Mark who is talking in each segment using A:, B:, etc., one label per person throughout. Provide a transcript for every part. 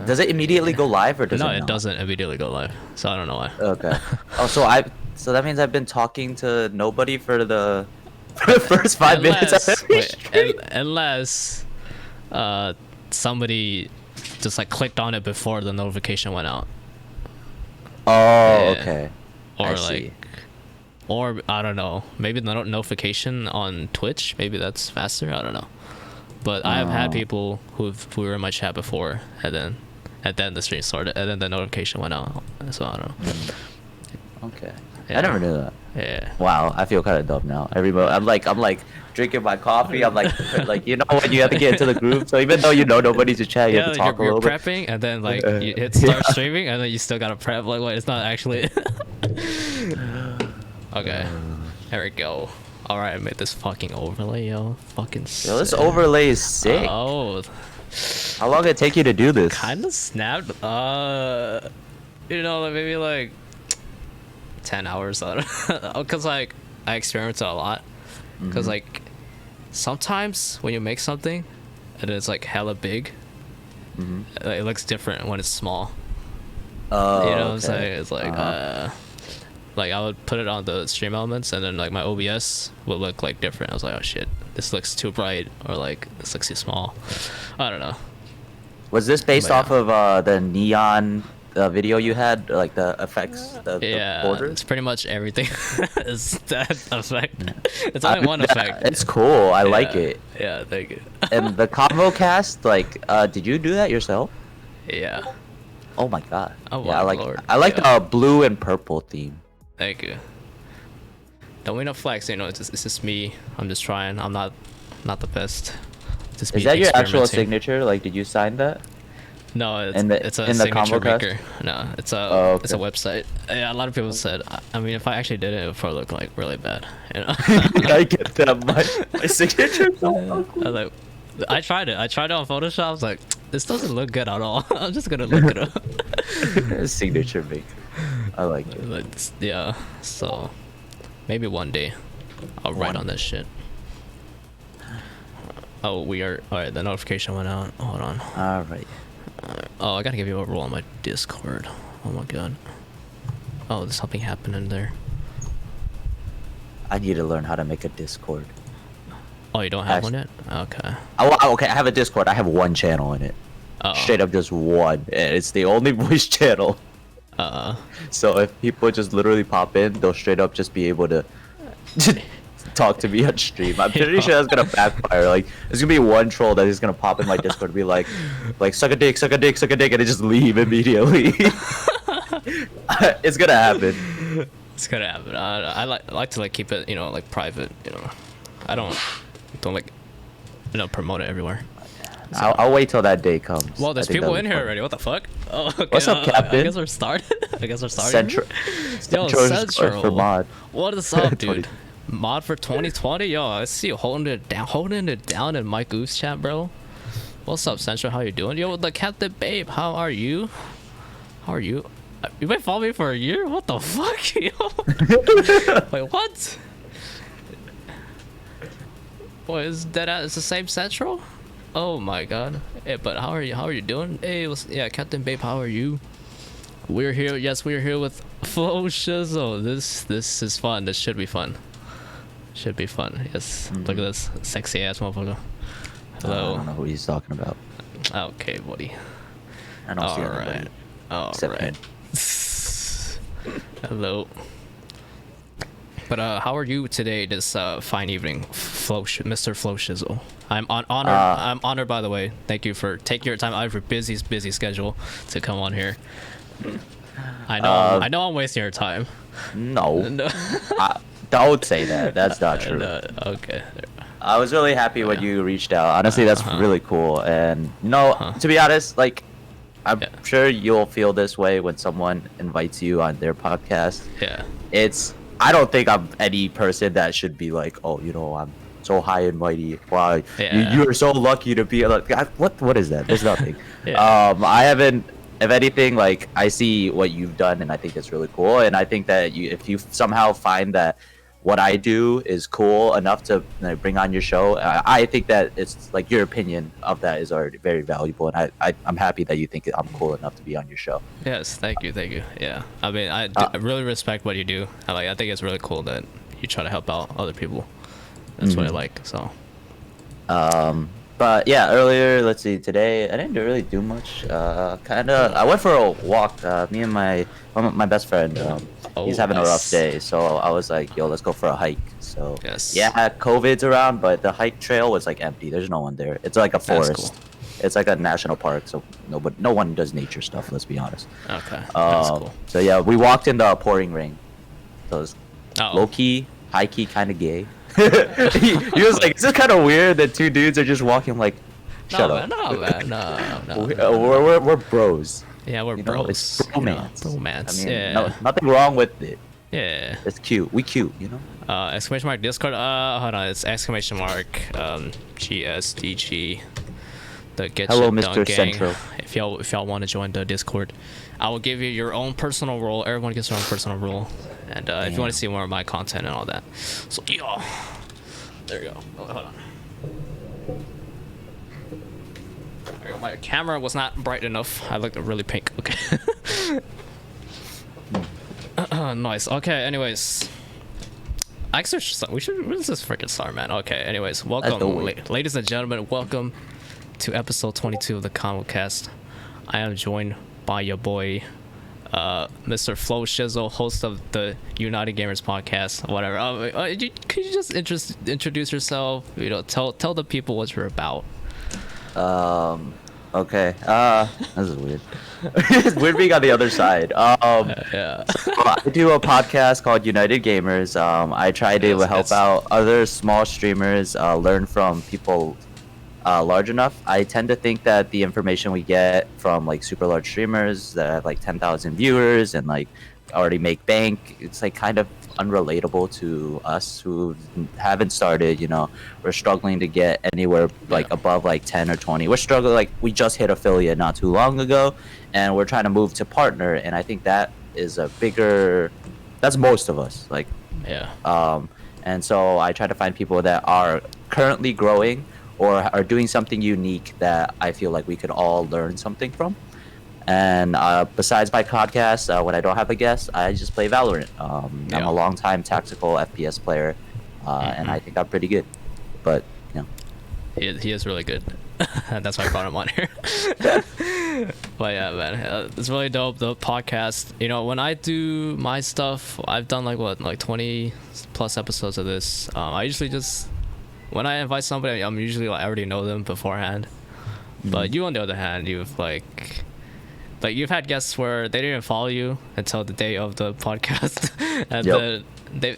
A: Does it immediately go live or does
B: No,
A: it
B: it
A: not?
B: doesn't immediately go live, so I don't know why.
A: Okay. Oh, so that means I've been talking to nobody for the for the first 5 minutes of
B: Unless
A: every
B: wait,
A: stream.
B: unless uh somebody just like clicked on it before the notification went out.
A: Oh,
B: Yeah.
A: okay.
B: Or
A: I
B: like,
A: see.
B: or I don't know, maybe the notification on Twitch, maybe that's faster, I don't know. But I have had
A: Oh.
B: people who were in my chat before, and then the stream started, and then the notification went out, so I don't know.
A: Okay.
B: Yeah.
A: I never knew that.
B: Yeah.
A: Wow, I feel kind of dumb now. I'm like drinking my coffee. I'm like you know when you have to get into the group. So even though you know nobody's in chat, you have
B: Yeah,
A: to talk a
B: you're
A: little bit.
B: prepping, and then like you hit
A: Yeah.
B: start streaming, and then you still gotta prep. Like, wait, it's not actually. Okay, there we go. All right, I made this fucking overlay, yo. Fucking.
A: Yo, this
B: sick.
A: overlay is sick.
B: Oh,
A: How long did it take you to do this?
B: kind of snapped. You know, like maybe like 10 hours. I don't know. Cause like I experimented a lot. Cause like sometimes when you make something and it's like hella big, it looks different when it's small.
A: Oh,
B: You know what I'm
A: okay.
B: saying? It's like I would put it on the stream elements, and then like my OBS would look like different. I was like, oh shit, this looks too bright, or like this looks too small. I don't know.
A: Was this based
B: But
A: off of the neon video you had, like the effects, the
B: Yeah,
A: borders?
B: it's pretty much everything is that effect. It's only one effect.
A: It's cool. I like
B: Yeah.
A: it.
B: Yeah, thank you.
A: And the combo cast, like, did you do that yourself?
B: Yeah,
A: Oh my god.
B: Oh
A: yeah,
B: my
A: I like
B: lord.
A: I like
B: Yeah.
A: the blue and purple theme.
B: thank you. Don't win no flex, you know. It's just me. I'm just trying. I'm not the best. Just
A: Is
B: me
A: that your actual
B: experimenting.
A: signature? Like, did you sign that?
B: No,
A: In the-
B: it's a
A: in the
B: signature
A: combo cast?
B: maker. No, it's a
A: Oh,
B: it's a
A: okay.
B: website. Yeah, a lot of people said. I mean, if I actually did it, it would probably look like really bad. You know.
A: I get that. My signature.
B: I like. I tried it. I tried it on Photoshop. I was like, this doesn't look good at all. I'm just gonna look it up.
A: Signature maker. I like it.
B: Like, yeah. So maybe one day I'll write on this shit. Oh, we are. All right, the notification went out. Hold on.
A: All right.
B: Oh, I gotta give you a role on my Discord. Oh my god. Oh, there's something happening there.
A: I need to learn how to make a Discord.
B: Oh, you don't have
A: Actu-
B: one yet? Okay.
A: Okay, I have a Discord. I have one channel in it.
B: Uh-oh.
A: Straight up just one. And it's the only voice channel. So if people just literally pop in, they'll straight up just be able to talk to me on stream. I'm pretty sure that's gonna backfire. Like, there's gonna be one troll that is gonna pop in my Discord and be like suck a dick, suck a dick, suck a dick, and it just leave immediately. It's gonna happen.
B: It's gonna happen. I like to like keep it, you know, like private. You know, I don't like, you know, promote it everywhere.
A: I'll wait till that day comes.
B: Well, there's
A: I think
B: people
A: that'll
B: in
A: be
B: here
A: fun.
B: already. What the fuck? Oh, okay.
A: What's up, Captain?
B: I guess we're started. I guess we're starting.
A: Central.
B: Yo,
A: Central for mod.
B: What is up,
A: 20.
B: dude? Mod for 2020? Yo, I see you holding it down in my Goose chat, bro. What's up, Central? How you doing? Yo, the Captain Babe, how are you? How are you? You might follow me for a year? What the fuck, yo? Wait, what? What is that? It's the same Central? Oh my god. Hey, but how are you? How are you doing? Hey, yeah, Captain Babe, how are you? We're here. Yes, we're here with FLOWSHIZZLE. This is fun. This should be fun. Should be fun. Yes. Look at this sexy ass motherfucker.
A: I
B: Hello.
A: don't know who he's talking about.
B: Okay, buddy.
A: I don't see
B: All
A: anybody.
B: right. All
A: except
B: right. Hello. But how are you today? This fine evening, Mr. FLOWSHIZZLE. I'm honored. I'm honored, by the way. Thank you for taking your time out of your busy schedule to come on here. I know I'm wasting your time.
A: No.
B: No.
A: Don't say that. That's not true.
B: Okay.
A: I was really happy when you reached out. Honestly, that's really cool. And to be honest, like, I'm sure you'll feel this way when someone invites you on their podcast.
B: Yeah.
A: I don't think I'm any person that should be like, oh, you know, I'm so high and mighty. Wow, you are so lucky to be like, what is that? There's nothing. I haven't. If anything, like, I see what you've done, and I think it's really cool. And I think that if you somehow find that what I do is cool enough to bring on your show, I think that it's like your opinion of that is already very valuable, and I'm happy that you think I'm cool enough to be on your show.
B: Yes, thank you. Yeah, I mean, I really respect what you do. I think it's really cool that you try to help out other people. That's what I like. So.
A: But yeah, earlier, let's see, today I didn't really do much. I went for a walk. Me and my best friend, he's having a rough day, so I was like, yo, let's go for a hike. So
B: yes.
A: Yeah, COVID's around, but the hike trail was like empty. There's no one there. It's like a forest.
B: That's cool.
A: It's like a national park, so no one does nature stuff. Let's be honest.
B: Okay. That's cool.
A: So yeah, we walked in the pouring rain. So it was low key, high key, kind of gay. he was like, "Is this kind of weird that two dudes are just walking?" Like, shut up.
B: No, man. No.
A: We're bros.
B: Yeah, we're bros.
A: You know, it's bromance.
B: Bromance.
A: I mean,
B: Yeah.
A: nothing wrong with it.
B: Yeah.
A: It's cute. We cute, you know.
B: Exclamation mark Discord. Hold on. It's exclamation mark GSDG. The Get
A: Hello,
B: Shit Done
A: Mr.
B: Gang.
A: Central.
B: If y'all want to join the Discord, I will give you your own personal role. Everyone gets their own personal role, and if you want to see more of my content and all that, so yeah. There you go. Oh, hold on. There you go. My camera was not bright enough. I looked really pink. Okay. Nice. Okay. Anyways. Actually, where's this freaking star, man? Okay. Anyways, welcome, ladies and gentlemen. Welcome to episode 22 of the ConvoCast. I am joined by your boy, Mr. FLOWSHIZZLE, host of the United Gamers podcast. Whatever. Could you just introduce yourself? You know, tell the people what you're about.
A: Okay. This is weird. It's weird being on the other side.
B: Yeah.
A: So I do a podcast called United Gamers. I try to help out other small streamers, learn from people large enough. I tend to think that the information we get from like super large streamers that have like 10,000 viewers and like already make bank, it's like kind of unrelatable to us who haven't started. You know, we're struggling to get anywhere like above like 10 or 20. We're struggling, like we just hit affiliate not too long ago, and we're trying to move to partner, and I think that is that's most of us, like, and so I try to find people that are currently growing or are doing something unique that I feel like we could all learn something from. And besides my podcast, when I don't have a guest, I just play Valorant. I'm a long-time tactical FPS player, and I think I'm pretty good. But, you know.
B: He is really good. That's why I brought him on here. But yeah, man, it's really dope, the podcast. You know, when I do my stuff, I've done like 20 plus episodes of this. I usually just, when I invite somebody, I'm usually like, I already know them beforehand. But you, on the other hand, you've you've had guests where they didn't follow you until the day of the podcast, and then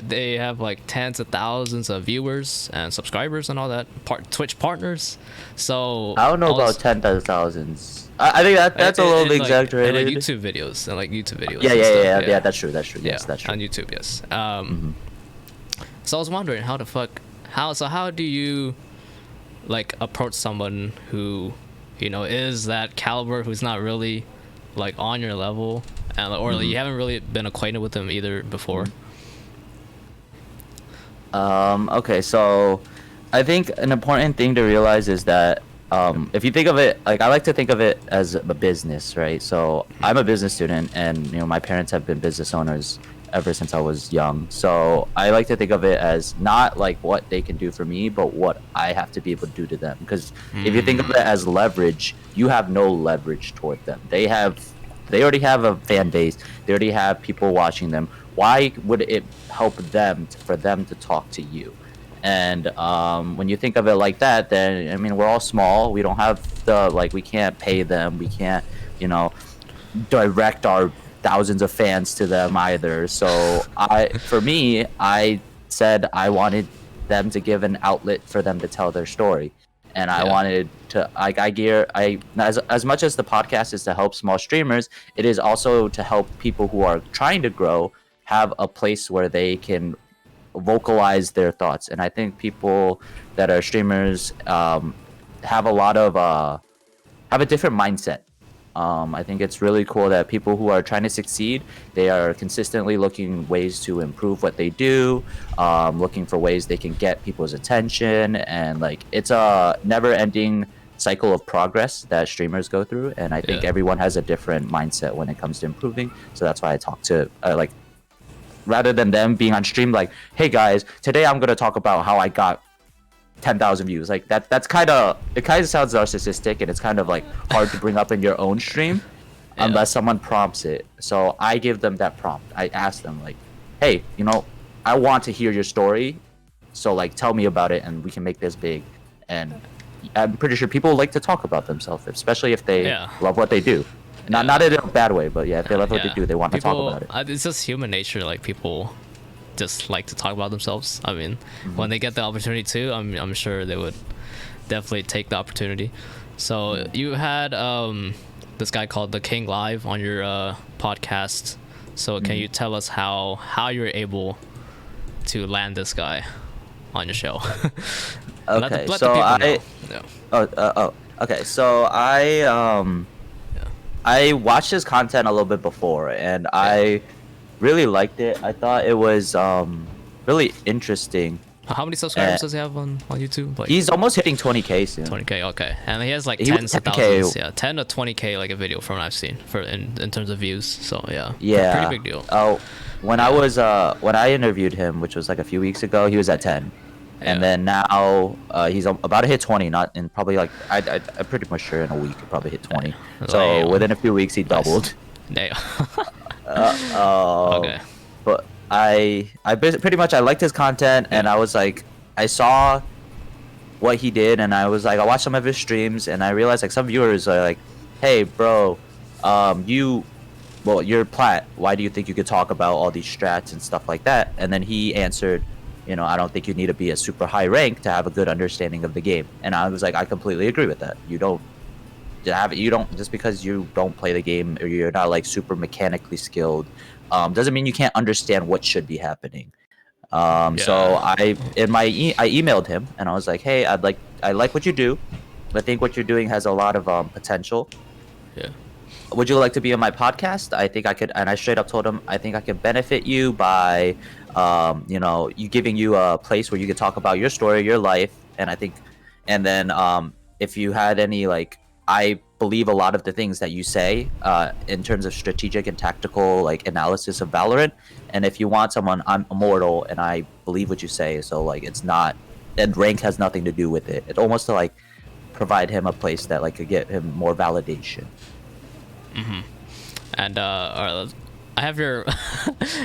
B: they have like tens of thousands of viewers and subscribers and all that. Twitch partners. So
A: I don't know about tens of thousands. I think that's a little exaggerated.
B: Like YouTube videos and like YouTube videos.
A: Yeah. That's true. Yes, that's true.
B: On YouTube, yes. So I was wondering how do you like approach someone who, you know, is that caliber, who's not really like on your level, and or like, you haven't really been acquainted with them either before?
A: Okay, so I think an important thing to realize is that if you think of it, like I like to think of it as a business, right? So I'm a business student, and you know my parents have been business owners ever since I was young. So I like to think of it as not like what they can do for me, but what I have to be able to do to them. Because if you think of it as leverage, you have no leverage toward them. They already have a fan base. They already have people watching them. Why would it help them for them to talk to you? And when you think of it like that, then I mean we're all small. We don't have we can't pay them. We can't, you know, direct our thousands of fans to them either. So I said I wanted them to give an outlet for them to tell their story, and I wanted to as much as the podcast is to help small streamers, it is also to help people who are trying to grow have a place where they can vocalize their thoughts. And I think people that are streamers have a different mindset I think it's really cool that people who are trying to succeed, they are consistently looking ways to improve what they do, looking for ways they can get people's attention, and like it's a never-ending cycle of progress that streamers go through. And I think everyone has a different mindset when it comes to improving. So that's why I talk to like, rather than them being on stream like, hey guys, today I'm gonna talk about how I got 10,000 views, like that's kind of, it kind of sounds narcissistic, and it's kind of like hard to bring up in your own stream unless someone prompts it. So I give them that prompt. I ask them like, hey, you know, I want to hear your story, so like tell me about it and we can make this big. And I'm pretty sure people like to talk about themselves, especially if they love what they do. Not in a bad way, but yeah, if they love what they do, they want to talk about it.
B: It's just human nature, like people just like to talk about themselves. I mean, when they get the opportunity to, I'm sure they would definitely take the opportunity. So you had this guy called the King Live on your podcast. So can you tell us how you were able to land this guy on your show?
A: Okay, so okay, so I watched his content a little bit before, and I really liked it. I thought it was really interesting.
B: How many subscribers does he have on YouTube? Like,
A: he's almost hitting 20K soon.
B: 20K, okay. And he has like tens of thousands. Yeah, 10 to 20K like a video from what I've seen for in terms of views. So yeah, pretty big deal.
A: Oh, when I interviewed him, which was like a few weeks ago, he was at 10. And then now he's about to hit 20. Not in probably like I'm pretty much sure in a week he'll probably hit 20. So within a few weeks he doubled.
B: Damn.
A: Okay. But I pretty much I liked his content, and I was like, I saw what he did, and I was like, I watched some of his streams, and I realized like some viewers are like, hey bro, you're plat, why do you think you could talk about all these strats and stuff like that? And then he answered, you know, I don't think you need to be a super high rank to have a good understanding of the game. And I was like, I completely agree with that. You don't just because you don't play the game or you're not like super mechanically skilled, doesn't mean you can't understand what should be happening. So I emailed him, and I was like, hey, I like what you do. I think what you're doing has a lot of potential.
B: Yeah.
A: Would you like to be on my podcast? I think I could. And I straight up told him, I think I could benefit you by giving you a place where you could talk about your story, your life. And I think, and then if you had any, like, I believe a lot of the things that you say in terms of strategic and tactical like analysis of Valorant. And if you want someone, I'm Immortal, and I believe what you say. So like it's not, and rank has nothing to do with it. It's almost to like provide him a place that like could get him more validation.
B: And all right, I have your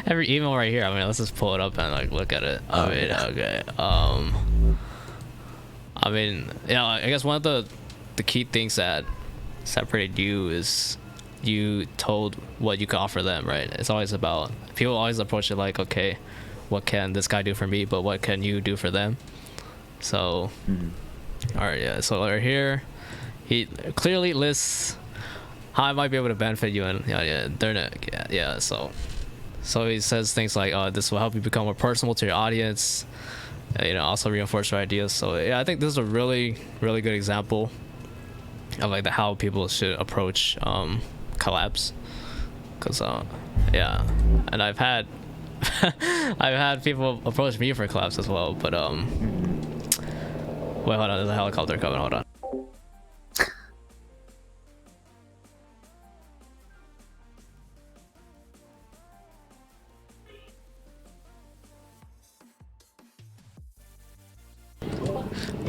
B: have your email right here. I mean, let's just pull it up and like look at it. Okay. I mean, yeah, I guess one of the key things that separated you is you told what you could offer them, right? It's always about, people always approach it like, okay, what can this guy do for me, but what can you do for them? So all right, yeah, so right here he clearly lists how I might be able to benefit you, and so he says things like, this will help you become more personal to your audience, also reinforce your ideas. So yeah, I think this is a really good example of like how people should approach collabs, because and I've had people approach me for collabs as well, but wait, hold on, there's a helicopter coming, hold on.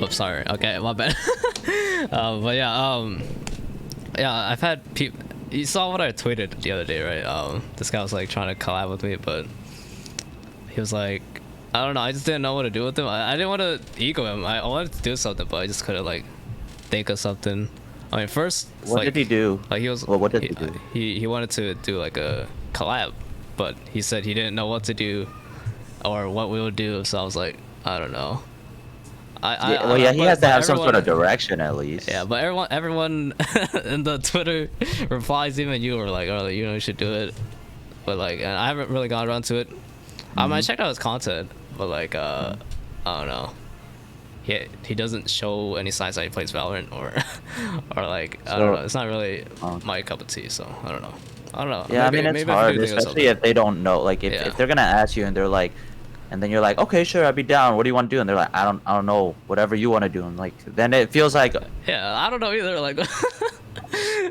B: Oops, sorry. Okay, my bad. But yeah, I've had people. You saw what I tweeted the other day, right? This guy was like trying to collab with me, but he was like, I don't know. I just didn't know what to do with him. I didn't want to ego him. I wanted to do something, but I just couldn't like think of something. I mean, first,
A: what did he do?
B: Like he was.
A: Well, what did he do?
B: He wanted to do like a collab, but he said he didn't know what to do or what we would do. So I was like, I don't know.
A: He has to have some sort of direction at least. Yeah,
B: but everyone in the Twitter replies, even you were like, oh, you should do it. But like, and I haven't really gone around to it. I checked out his content, but like, I don't know. he doesn't show any signs that he plays Valorant or like I don't know. It's not really my cup of tea. So I don't know.
A: Yeah,
B: Maybe,
A: I mean it's
B: maybe I
A: hard,
B: can do things
A: especially if they don't know. Like if they're gonna ask you and they're like, and then you're like, okay, sure, I'd be down. What do you want to do? And they're like, I don't know, whatever you want to do. And like then it feels like,
B: yeah, I don't know either. Like,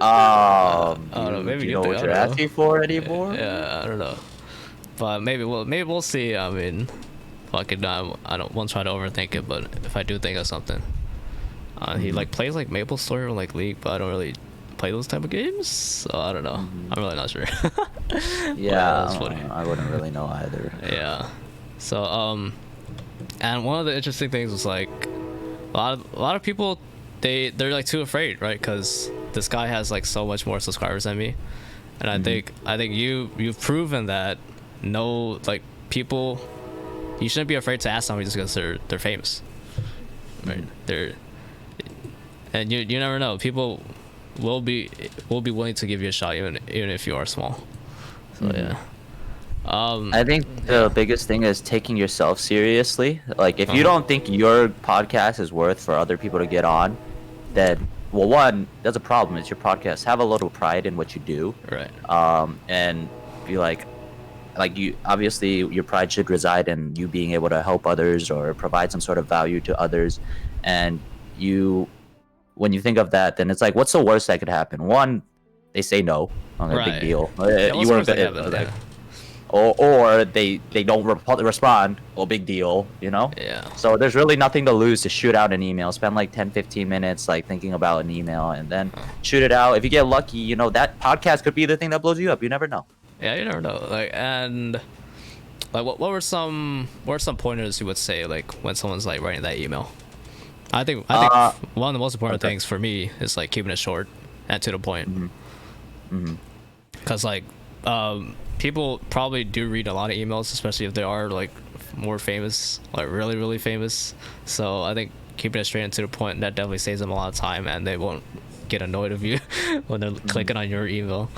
A: I
B: don't know. Maybe
A: do you
B: you
A: know
B: do,
A: what
B: I
A: you're
B: don't know.
A: asking for anymore?
B: Yeah, I don't know. But maybe we'll see. I mean, fucking, I don't want to try to overthink it. But if I do think of something, he like plays like Maple Story or like League, but I don't really play those type of games. So I don't know. I'm really not sure.
A: Yeah,
B: that's funny.
A: I wouldn't really know either.
B: Yeah. So and one of the interesting things was like a lot of people they're like too afraid, right? Because this guy has like so much more subscribers than me, and I think you've proven that no, like, people, you shouldn't be afraid to ask somebody just because they're famous, right? And you never know, people will be willing to give you a shot even if you are small. So yeah.
A: I think the biggest thing is taking yourself seriously. Like if you don't think your podcast is worth for other people to get on, then well, one, that's a problem. It's your podcast. Have a little pride in what you do.
B: Right.
A: And be like you obviously your pride should reside in you being able to help others or provide some sort of value to others. And when you think of that, then it's like, what's the worst that could happen? One, they say no. Okay, big deal.
B: Yeah,
A: You were or they don't respond. Well, big deal, you know?
B: Yeah.
A: So there's really nothing to lose to shoot out an email. Spend like 10-15 minutes like thinking about an email and then shoot it out. If you get lucky, you know, that podcast could be the thing that blows you up. You never know.
B: Yeah, you never know. Like, and like what were some pointers you would say like when someone's like writing that email? I think one of the most important things for me is like keeping it short and to the point. Because like people probably do read a lot of emails, especially if they are like more famous, like really, really famous. So I think keeping it straight and to the point, that definitely saves them a lot of time, and they won't get annoyed of you when they're clicking on your email.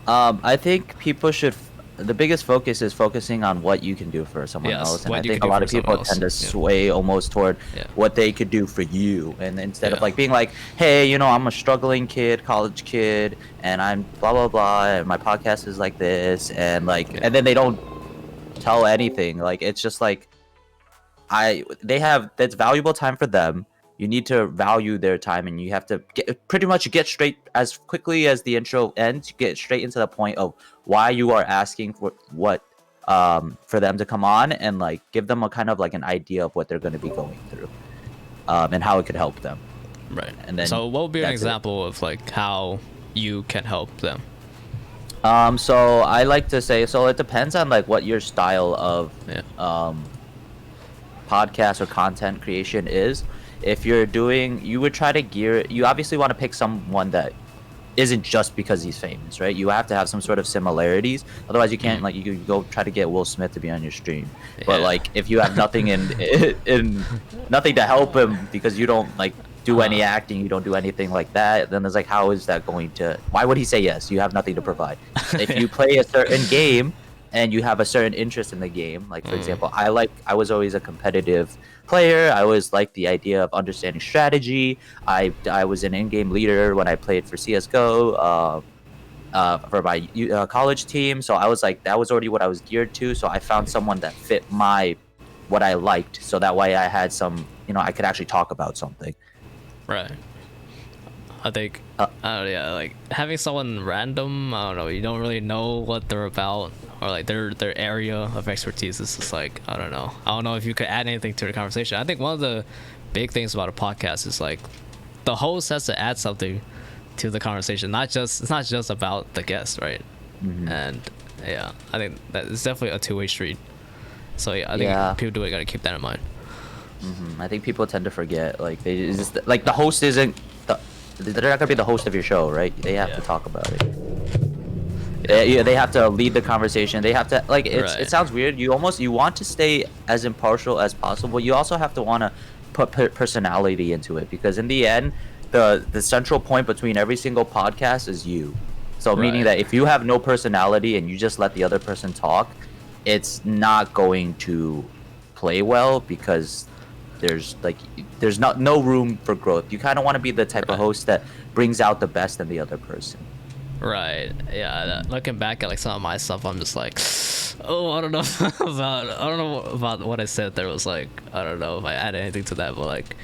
A: I think people should. The biggest focus is focusing on what you can do for someone else, and I think a lot of people tend to sway almost toward what they could do for you, and instead of like being like, hey, you know, I'm a struggling kid, college kid, and I'm blah blah blah, and my podcast is like this, and like, and then they don't tell anything. Like it's just like, they have that's valuable time for them. You need to value their time, and you have to pretty much get straight as quickly as the intro ends. Get straight into the point of why you are asking for what, for them to come on, and like give them a kind of like an idea of what they're going to be going through, and how it could help them.
B: Right.
A: And then
B: so, what would be an example of like how you can help them?
A: So I like to say, so it depends on like what your style of podcast or content creation is. If you're doing, you would try to gear, you obviously want to pick someone that isn't just because he's famous, right? You have to have some sort of similarities. Otherwise you can't, like, you could go try to get Will Smith to be on your stream. But like, if you have nothing in nothing to help him because you don't like do any acting, you don't do anything like that, then it's like, how is that going to, why would he say yes? You have nothing to provide. If you play a certain game and you have a certain interest in the game, like for example, I was always a competitive player. I always liked the idea of understanding strategy. I was an in-game leader when I played for CS:GO for my college team. So I was like, that was already what I was geared to. So I found someone that fit what I liked. So that way I had some, you know, I could actually talk about something.
B: Right. I think, like having someone random, I don't know, you don't really know what they're about, or like their area of expertise is just like, I don't know if you could add anything to the conversation. I think one of the big things about a podcast is like the host has to add something to the conversation. It's not just about the guest, right? And yeah, I think that it's definitely a two-way street. So yeah, I think people gotta keep that in mind.
A: I think people tend to forget, like they just like the host isn't they're not gonna be the host of your show, right? They have to talk about it. They have to lead the conversation. They have to, like, it sounds weird. You want to stay as impartial as possible. You also have to want to put personality into it, because in the end, the central point between every single podcast is you. So meaning that if you have no personality and you just let the other person talk, it's not going to play well, because there's not no room for growth. You kind of want to be the type of host that brings out the best in the other person.
B: Right. Yeah. Looking back at like some of my stuff, I'm just like, oh, I don't know about what I said. There was like, I don't know if I added anything to that, but like,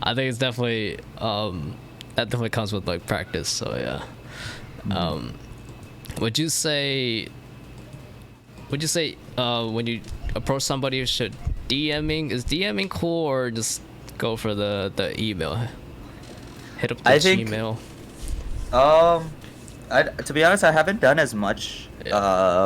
B: I think it's definitely that definitely comes with like practice. So yeah. Would you say when you approach somebody, you should DMing cool, or just go for the email? Hit up the Gmail.
A: To be honest, I haven't done as much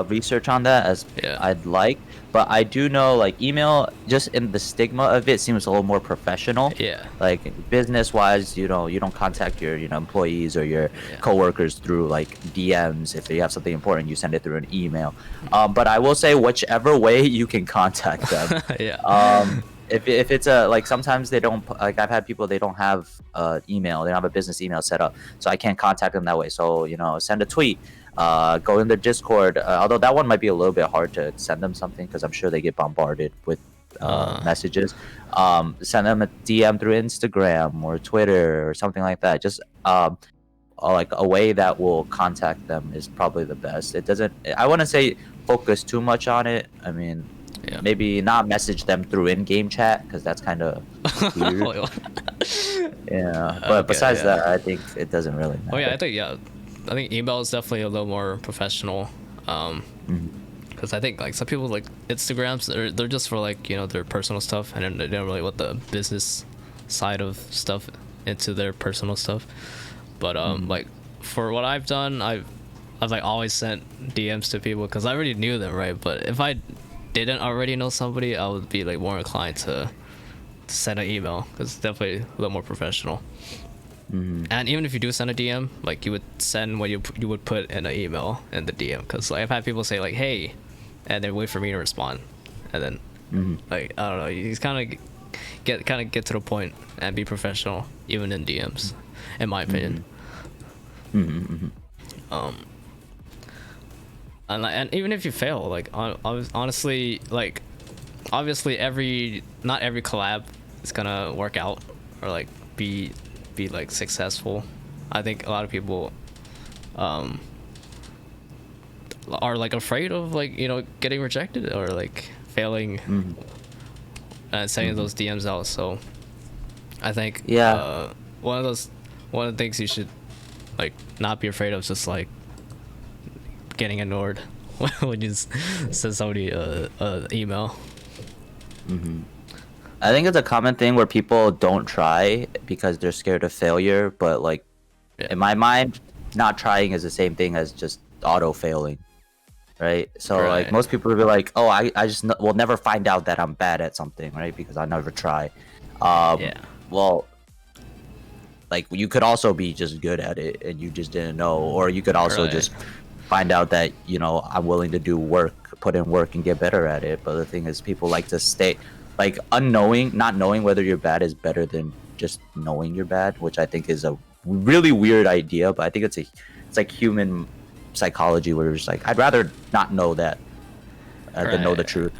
A: research on that as I'd like, but I do know like email, just in the stigma of it, seems a little more professional.
B: Yeah.
A: Like business wise, you don't contact your employees or your coworkers through like DMs. If you have something important, you send it through an email. But I will say, whichever way you can contact them. If it's like sometimes they don't, like I've had people, they don't have email, they don't have a business email set up, so I can't contact them that way. So send a tweet, go in their Discord, although that one might be a little bit hard to send them something because I'm sure they get bombarded with messages. Send them a DM through Instagram or Twitter or something like that. Just like a way that will contact them is probably the best. I wouldn't say focus too much on it. I mean, maybe not message them through in-game chat because that's kind of weird. But besides that, I think it doesn't really matter.
B: Oh yeah, I think email is definitely a little more professional. Because I think like some people like Instagrams, they're just for like their personal stuff, and they don't really want the business side of stuff into their personal stuff. But like for what I've done, I've like always sent DMs to people because I already knew them, right? But if I didn't already know somebody, I would be like more inclined to send an email because it's definitely a little more professional. And even if you do send a DM, like you would send what you would put in an email in the DM, because like I've had people say like, hey, and then wait for me to respond, and then like I don't know, you just kind of get to the point and be professional even in DMs, in my opinion. And even if you fail, like honestly, like obviously not every collab is gonna work out or like be like successful. I think a lot of people are like afraid of like getting rejected or like failing and sending those DMs out. So I think one of the things you should like not be afraid of is just like getting ignored when you send somebody a email.
A: I think it's a common thing where people don't try because they're scared of failure, but like in my mind, not trying is the same thing as just auto failing, right? So like most people will be like, oh, I just will never find out that I'm bad at something, right? Because I never try. Well, like you could also be just good at it and you just didn't know, or you could also just find out that I'm willing to do work, put in work and get better at it. But the thing is, people like to stay like not knowing whether you're bad is better than just knowing you're bad, which I think is a really weird idea. But I think it's like human psychology where it's like, I'd rather not know that than know the truth.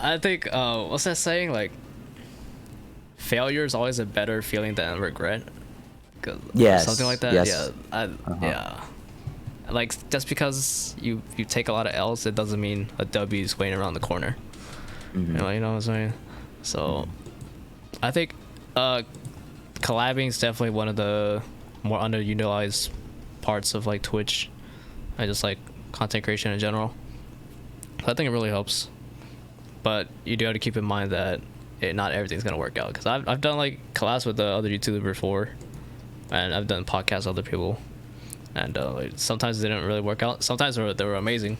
B: I think what's that saying, like failure is always a better feeling than regret. Something like that. Yeah, like just because you take a lot of L's, it doesn't mean a W is waiting around the corner. You know what I'm saying? So I think collabing is definitely one of the more underutilized parts of like Twitch and just like content creation in general. So I think it really helps, but you do have to keep in mind that not everything's gonna work out, because I've done like collabs with the other YouTubers before, and I've done podcasts with other people, and like sometimes they didn't really work out. Sometimes they were amazing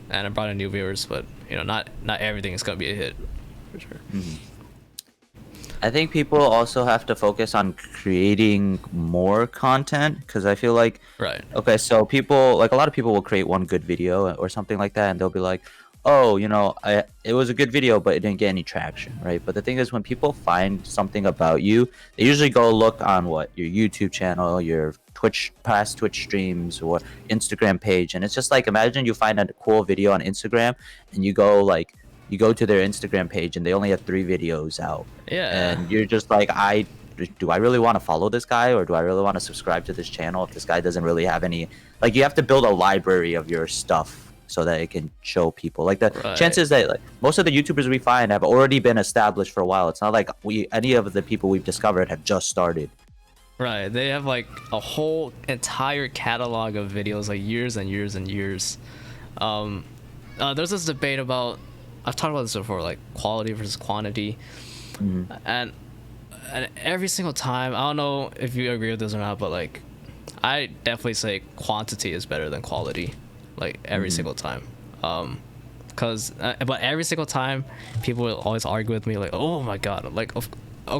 B: and I brought in new viewers, but not everything is gonna be a hit, for sure.
A: I think people also have to focus on creating more content, because I feel like okay, so people, like a lot of people will create one good video or something like that, and they'll be like, oh, it was a good video but it didn't get any traction, right? But the thing is, when people find something about you, they usually go look on your YouTube channel, your past Twitch streams, or Instagram page. And it's just like, imagine you find a cool video on Instagram and you go like you go to their Instagram page and they only have 3 videos out.
B: Yeah.
A: And you're just like, do I really want to follow this guy, or do I really want to subscribe to this channel if this guy doesn't really have any, like, you have to build a library of your stuff so that it can show people. Like the chances that like most of the YouTubers we find have already been established for a while. It's not like any of the people we've discovered have just started.
B: Right, they have like a whole entire catalog of videos, like years and years and years. There's this debate about, I've talked about this before, like quality versus quantity. And every single time, I don't know if you agree with this or not, but like I definitely say quantity is better than quality, like every single time. But every single time people will always argue with me like, oh my god, like of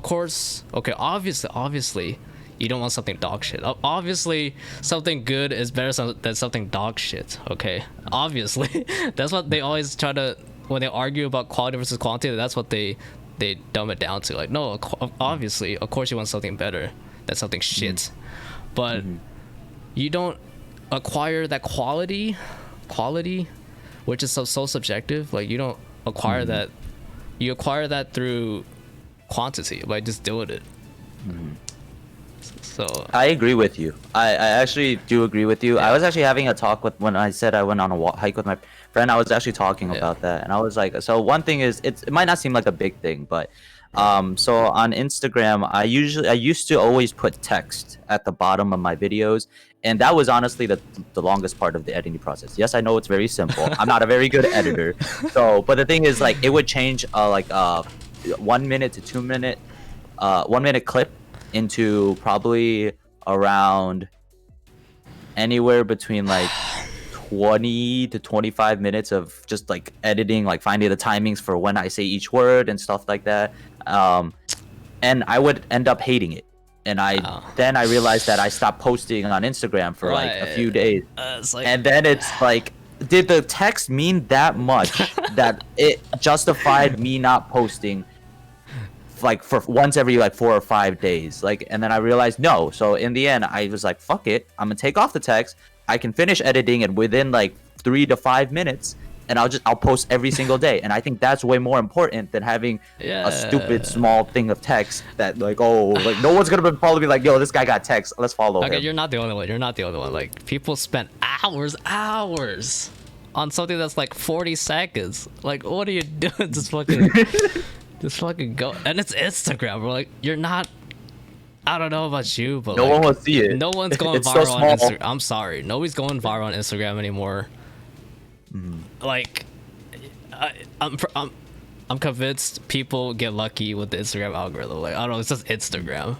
B: course, okay, obviously you don't want something dog shit. Obviously something good is better than something dog shit, okay? Obviously. That's what they always try to, when they argue about quality versus quantity, that's what they dumb it down to. Like, no, obviously, of course you want something better than something shit. But you don't acquire that quality, which is so subjective. Like, you don't acquire that. You acquire that through quantity by just doing it. So
A: I agree with you. I actually do agree with you. I was actually having a talk with, when I said I went on a hike with my friend, I was actually talking about that, and I was like, so one thing is, it might not seem like a big thing, but so on Instagram, I used to always put text at the bottom of my videos, and that was honestly the longest part of the editing process. Yes, I know it's very simple. I'm not a very good editor, so, but the thing is, like, it would change 1 minute to 2 minute 1 minute clip into probably around anywhere between like 20 to 25 minutes of just like editing, like finding the timings for when I say each word and stuff like that. And I would end up hating it. And then I realized that I stopped posting on Instagram for like a few days. And then it's like, did the text mean that much that it justified me not posting like for once every like 4 or 5 days? Like, and then I realized no. So in the end, I was like, fuck it, I'm gonna take off the text. I can finish editing it within like 3 to 5 minutes, and I'll post every single day. And I think that's way more important than having a stupid small thing of text that like, oh, like no one's gonna follow me, like, yo, this guy got text, let's follow him.
B: You're not the only one. Like, people spend hours on something that's like 40 seconds. Like, what are you doing? Just fucking go. And it's Instagram, bro. Like, you're not, I don't know about you, but
A: no one will see it.
B: No one's going viral on Instagram. I'm sorry, nobody's going viral on Instagram anymore. Like, I'm convinced people get lucky with the Instagram algorithm. Like, I don't know, it's just Instagram.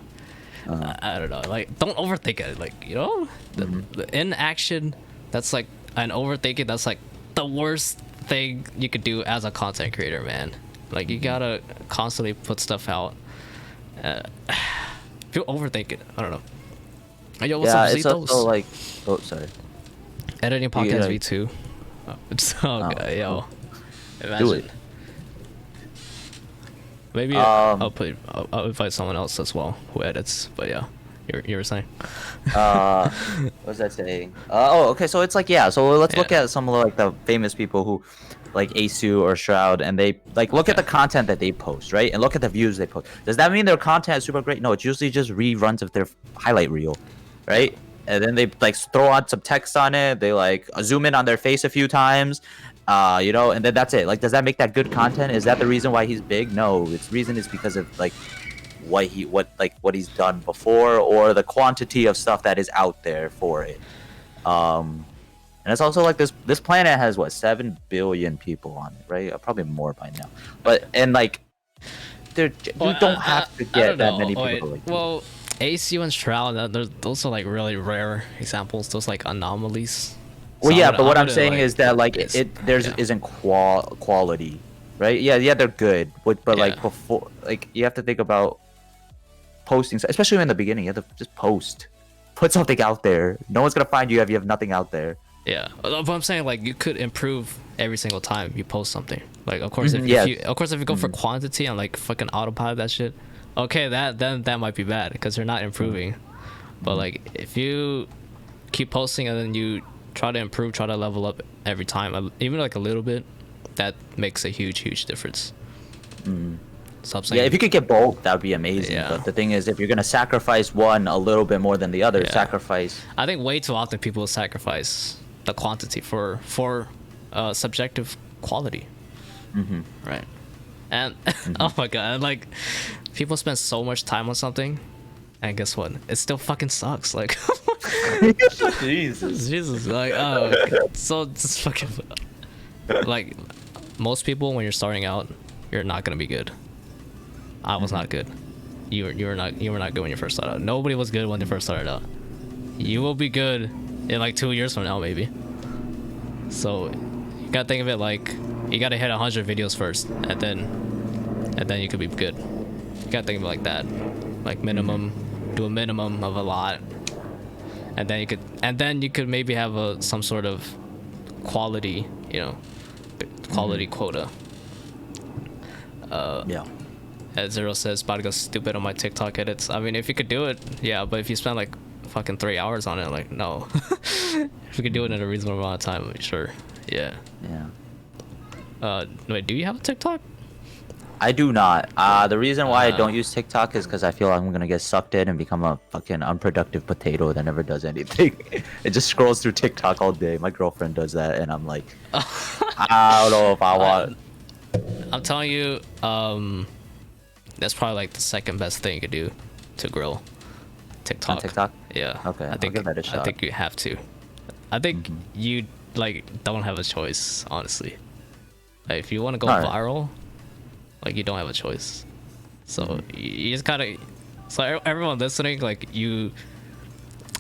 B: I don't know. Like, don't overthink it. Like, you know, the inaction, that's like, and overthinking, that's like the worst thing you could do as a content creator, man. Like, you gotta constantly put stuff out. If you overthink it, I don't know. Yo, what's up,
A: it's also like, oh, sorry.
B: Editing podcast V2. Okay, yo. Imagine.
A: Do it.
B: Maybe I'll invite someone else as well who edits. But yeah, you were saying.
A: What was I saying? Okay. So it's like, yeah. So let's look at some of like the famous people who, like Asu or Shroud, and they like look at the content that they post, right? And look at the views they post. Does that mean their content is super great? No, it's usually just reruns of their highlight reel, right? And then they like throw on some text on it. They like zoom in on their face a few times, you know, and then that's it. Like, does that make that good content? Is that the reason why he's big? No, its reason is because of like what he's done before, or the quantity of stuff that is out there for it. And it's also like this planet has what, 7 billion people on it, right? Probably more by now. But and like, you don't have to get that many people. Like,
B: well, ACU and Shroud, those are like really rare examples. Those like anomalies.
A: Well, yeah, but what I'm saying is that like isn't quality, right? Yeah, they're good, but like before, like you have to think about posting, especially in the beginning. You have to just put something out there. No one's gonna find you if you have nothing out there.
B: Yeah, but I'm saying, like, you could improve every single time you post something. Like, of course, if you go for quantity and like fucking autopilot that shit, okay, that might be bad because you're not improving. But like, if you keep posting and then you try to improve, try to level up every time, even like a little bit, that makes a huge difference. Stop saying.
A: Yeah, if you could get both, that would be amazing.
B: Yeah.
A: But the thing is, if you're gonna sacrifice one a little bit more than the other,
B: Yeah.
A: sacrifice.
B: I think way too often people sacrifice the quantity for subjective quality. Right. And oh my god, like people spend so much time on something, and guess what? It still fucking sucks. Like Jesus, like oh, God. So just fucking like most people when you're starting out, you're not gonna be good. I was not good. You were not good when you first started out. Nobody was good when they first started out. You will be good in like 2 years from now maybe. So you gotta think of it like you gotta hit 100 videos first, and then you could be good. You gotta think of it like that, like minimum, do a minimum of a lot, and then you could maybe have some sort of quality, quality quota.
A: Yeah.
B: As Zero says, about to go stupid on my TikTok edits. I mean, if you could do it, yeah, but if you spend like fucking 3 hours on it, like no. If you could do it in a reasonable amount of time, sure. Yeah. Wait, do you have a TikTok?
A: I do not. The reason why I don't use TikTok is because I feel like I'm gonna get sucked in and become a fucking unproductive potato that never does anything. It just scrolls through TikTok all day. My girlfriend does that, and I'm like, I don't know if I want.
B: I'm telling you, that's probably like the second best thing you could do to grow TikTok.
A: On TikTok?
B: Yeah.
A: Okay,
B: I
A: I'll
B: think
A: give that a shot.
B: I think you have to. I think you like don't have a choice, honestly. Like if you want to go
A: Alright.
B: viral, like you don't have a choice. So you just gotta. So everyone listening, like you,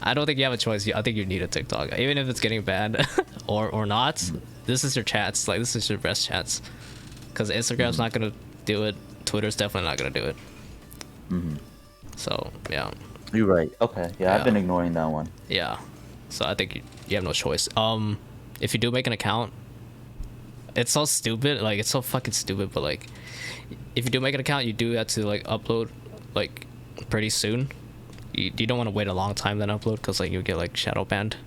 B: I don't think you have a choice. I think you need a TikTok, even if it's getting banned or not. This is your chance. Like this is your best chance, because Instagram's not gonna do it. Twitter's definitely not gonna do it. So yeah.
A: You're right. Okay. Yeah, I've been ignoring that one.
B: Yeah. So I think you have no choice. If you do make an account, it's so stupid. Like it's so fucking stupid. But like, if you do make an account, you do have to like upload like pretty soon. You don't want to wait a long time then upload, because like you'll get like shadow banned,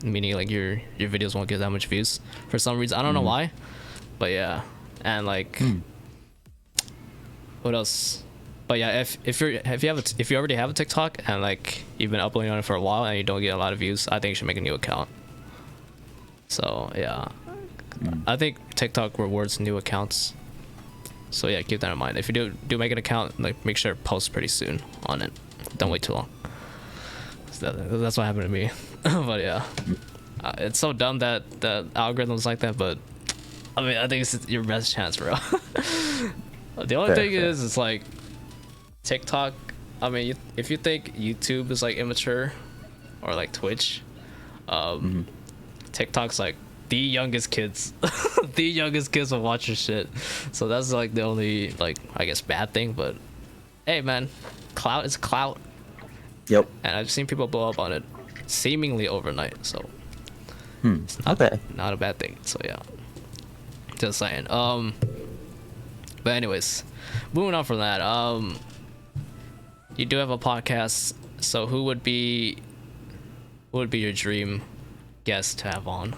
B: meaning like your videos won't get that much views for some reason. I don't know why, but yeah. And like, what else? But yeah, if you already have a TikTok and like you've been uploading on it for a while and you don't get a lot of views, I think you should make a new account. So yeah, I think TikTok rewards new accounts. So yeah, keep that in mind. If you do make an account, like make sure it posts pretty soon on it. Don't wait too long. So that's what happened to me. But yeah, it's so dumb that the algorithms like that. But I mean, I think it's your best chance, bro. The only thing is, it's like TikTok. I mean, if you think YouTube is like immature, or like Twitch, TikTok's like the youngest kids. The youngest kids will watch your shit. So that's like the only like I guess bad thing. But hey, man, clout is clout.
A: Yep.
B: And I've seen people blow up on it seemingly overnight. So
A: Okay.
B: not a bad thing. So yeah, just saying. But anyways, moving on from that. You do have a podcast. So who would be your dream guest to have on?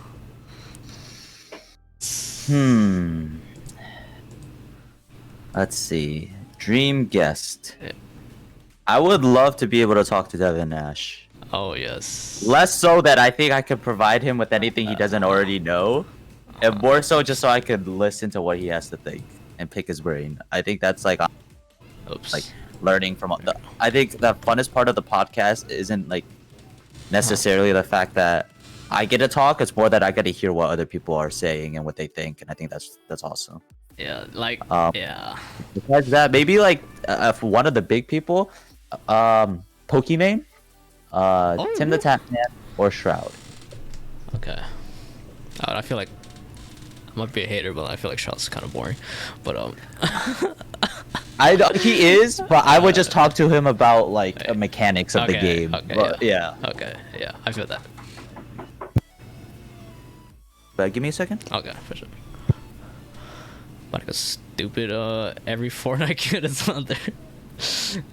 A: Let's see. Dream guest.
B: Yeah.
A: I would love to be able to talk to Devin Nash.
B: Oh yes.
A: Less so that I think I could provide him with anything he doesn't already know, and more so just so I could listen to what he has to think and pick his brain. I think that's like learning from. I think the funnest part of the podcast isn't like necessarily the fact that I get to talk. It's more that I get to hear what other people are saying and what they think, and I think that's awesome.
B: Yeah, like yeah.
A: Besides that, maybe like for one of the big people, Pokimane, Tim the Tatman, or Shroud.
B: Okay. I feel like I might be a hater, but I feel like Shroud's kind of boring. But
A: He is, but I would just talk to him about like mechanics of the game.
B: Okay,
A: But, yeah.
B: Okay, yeah, I feel that.
A: But give me a second.
B: Okay, for sure. Like a stupid every Fortnite kid is on there.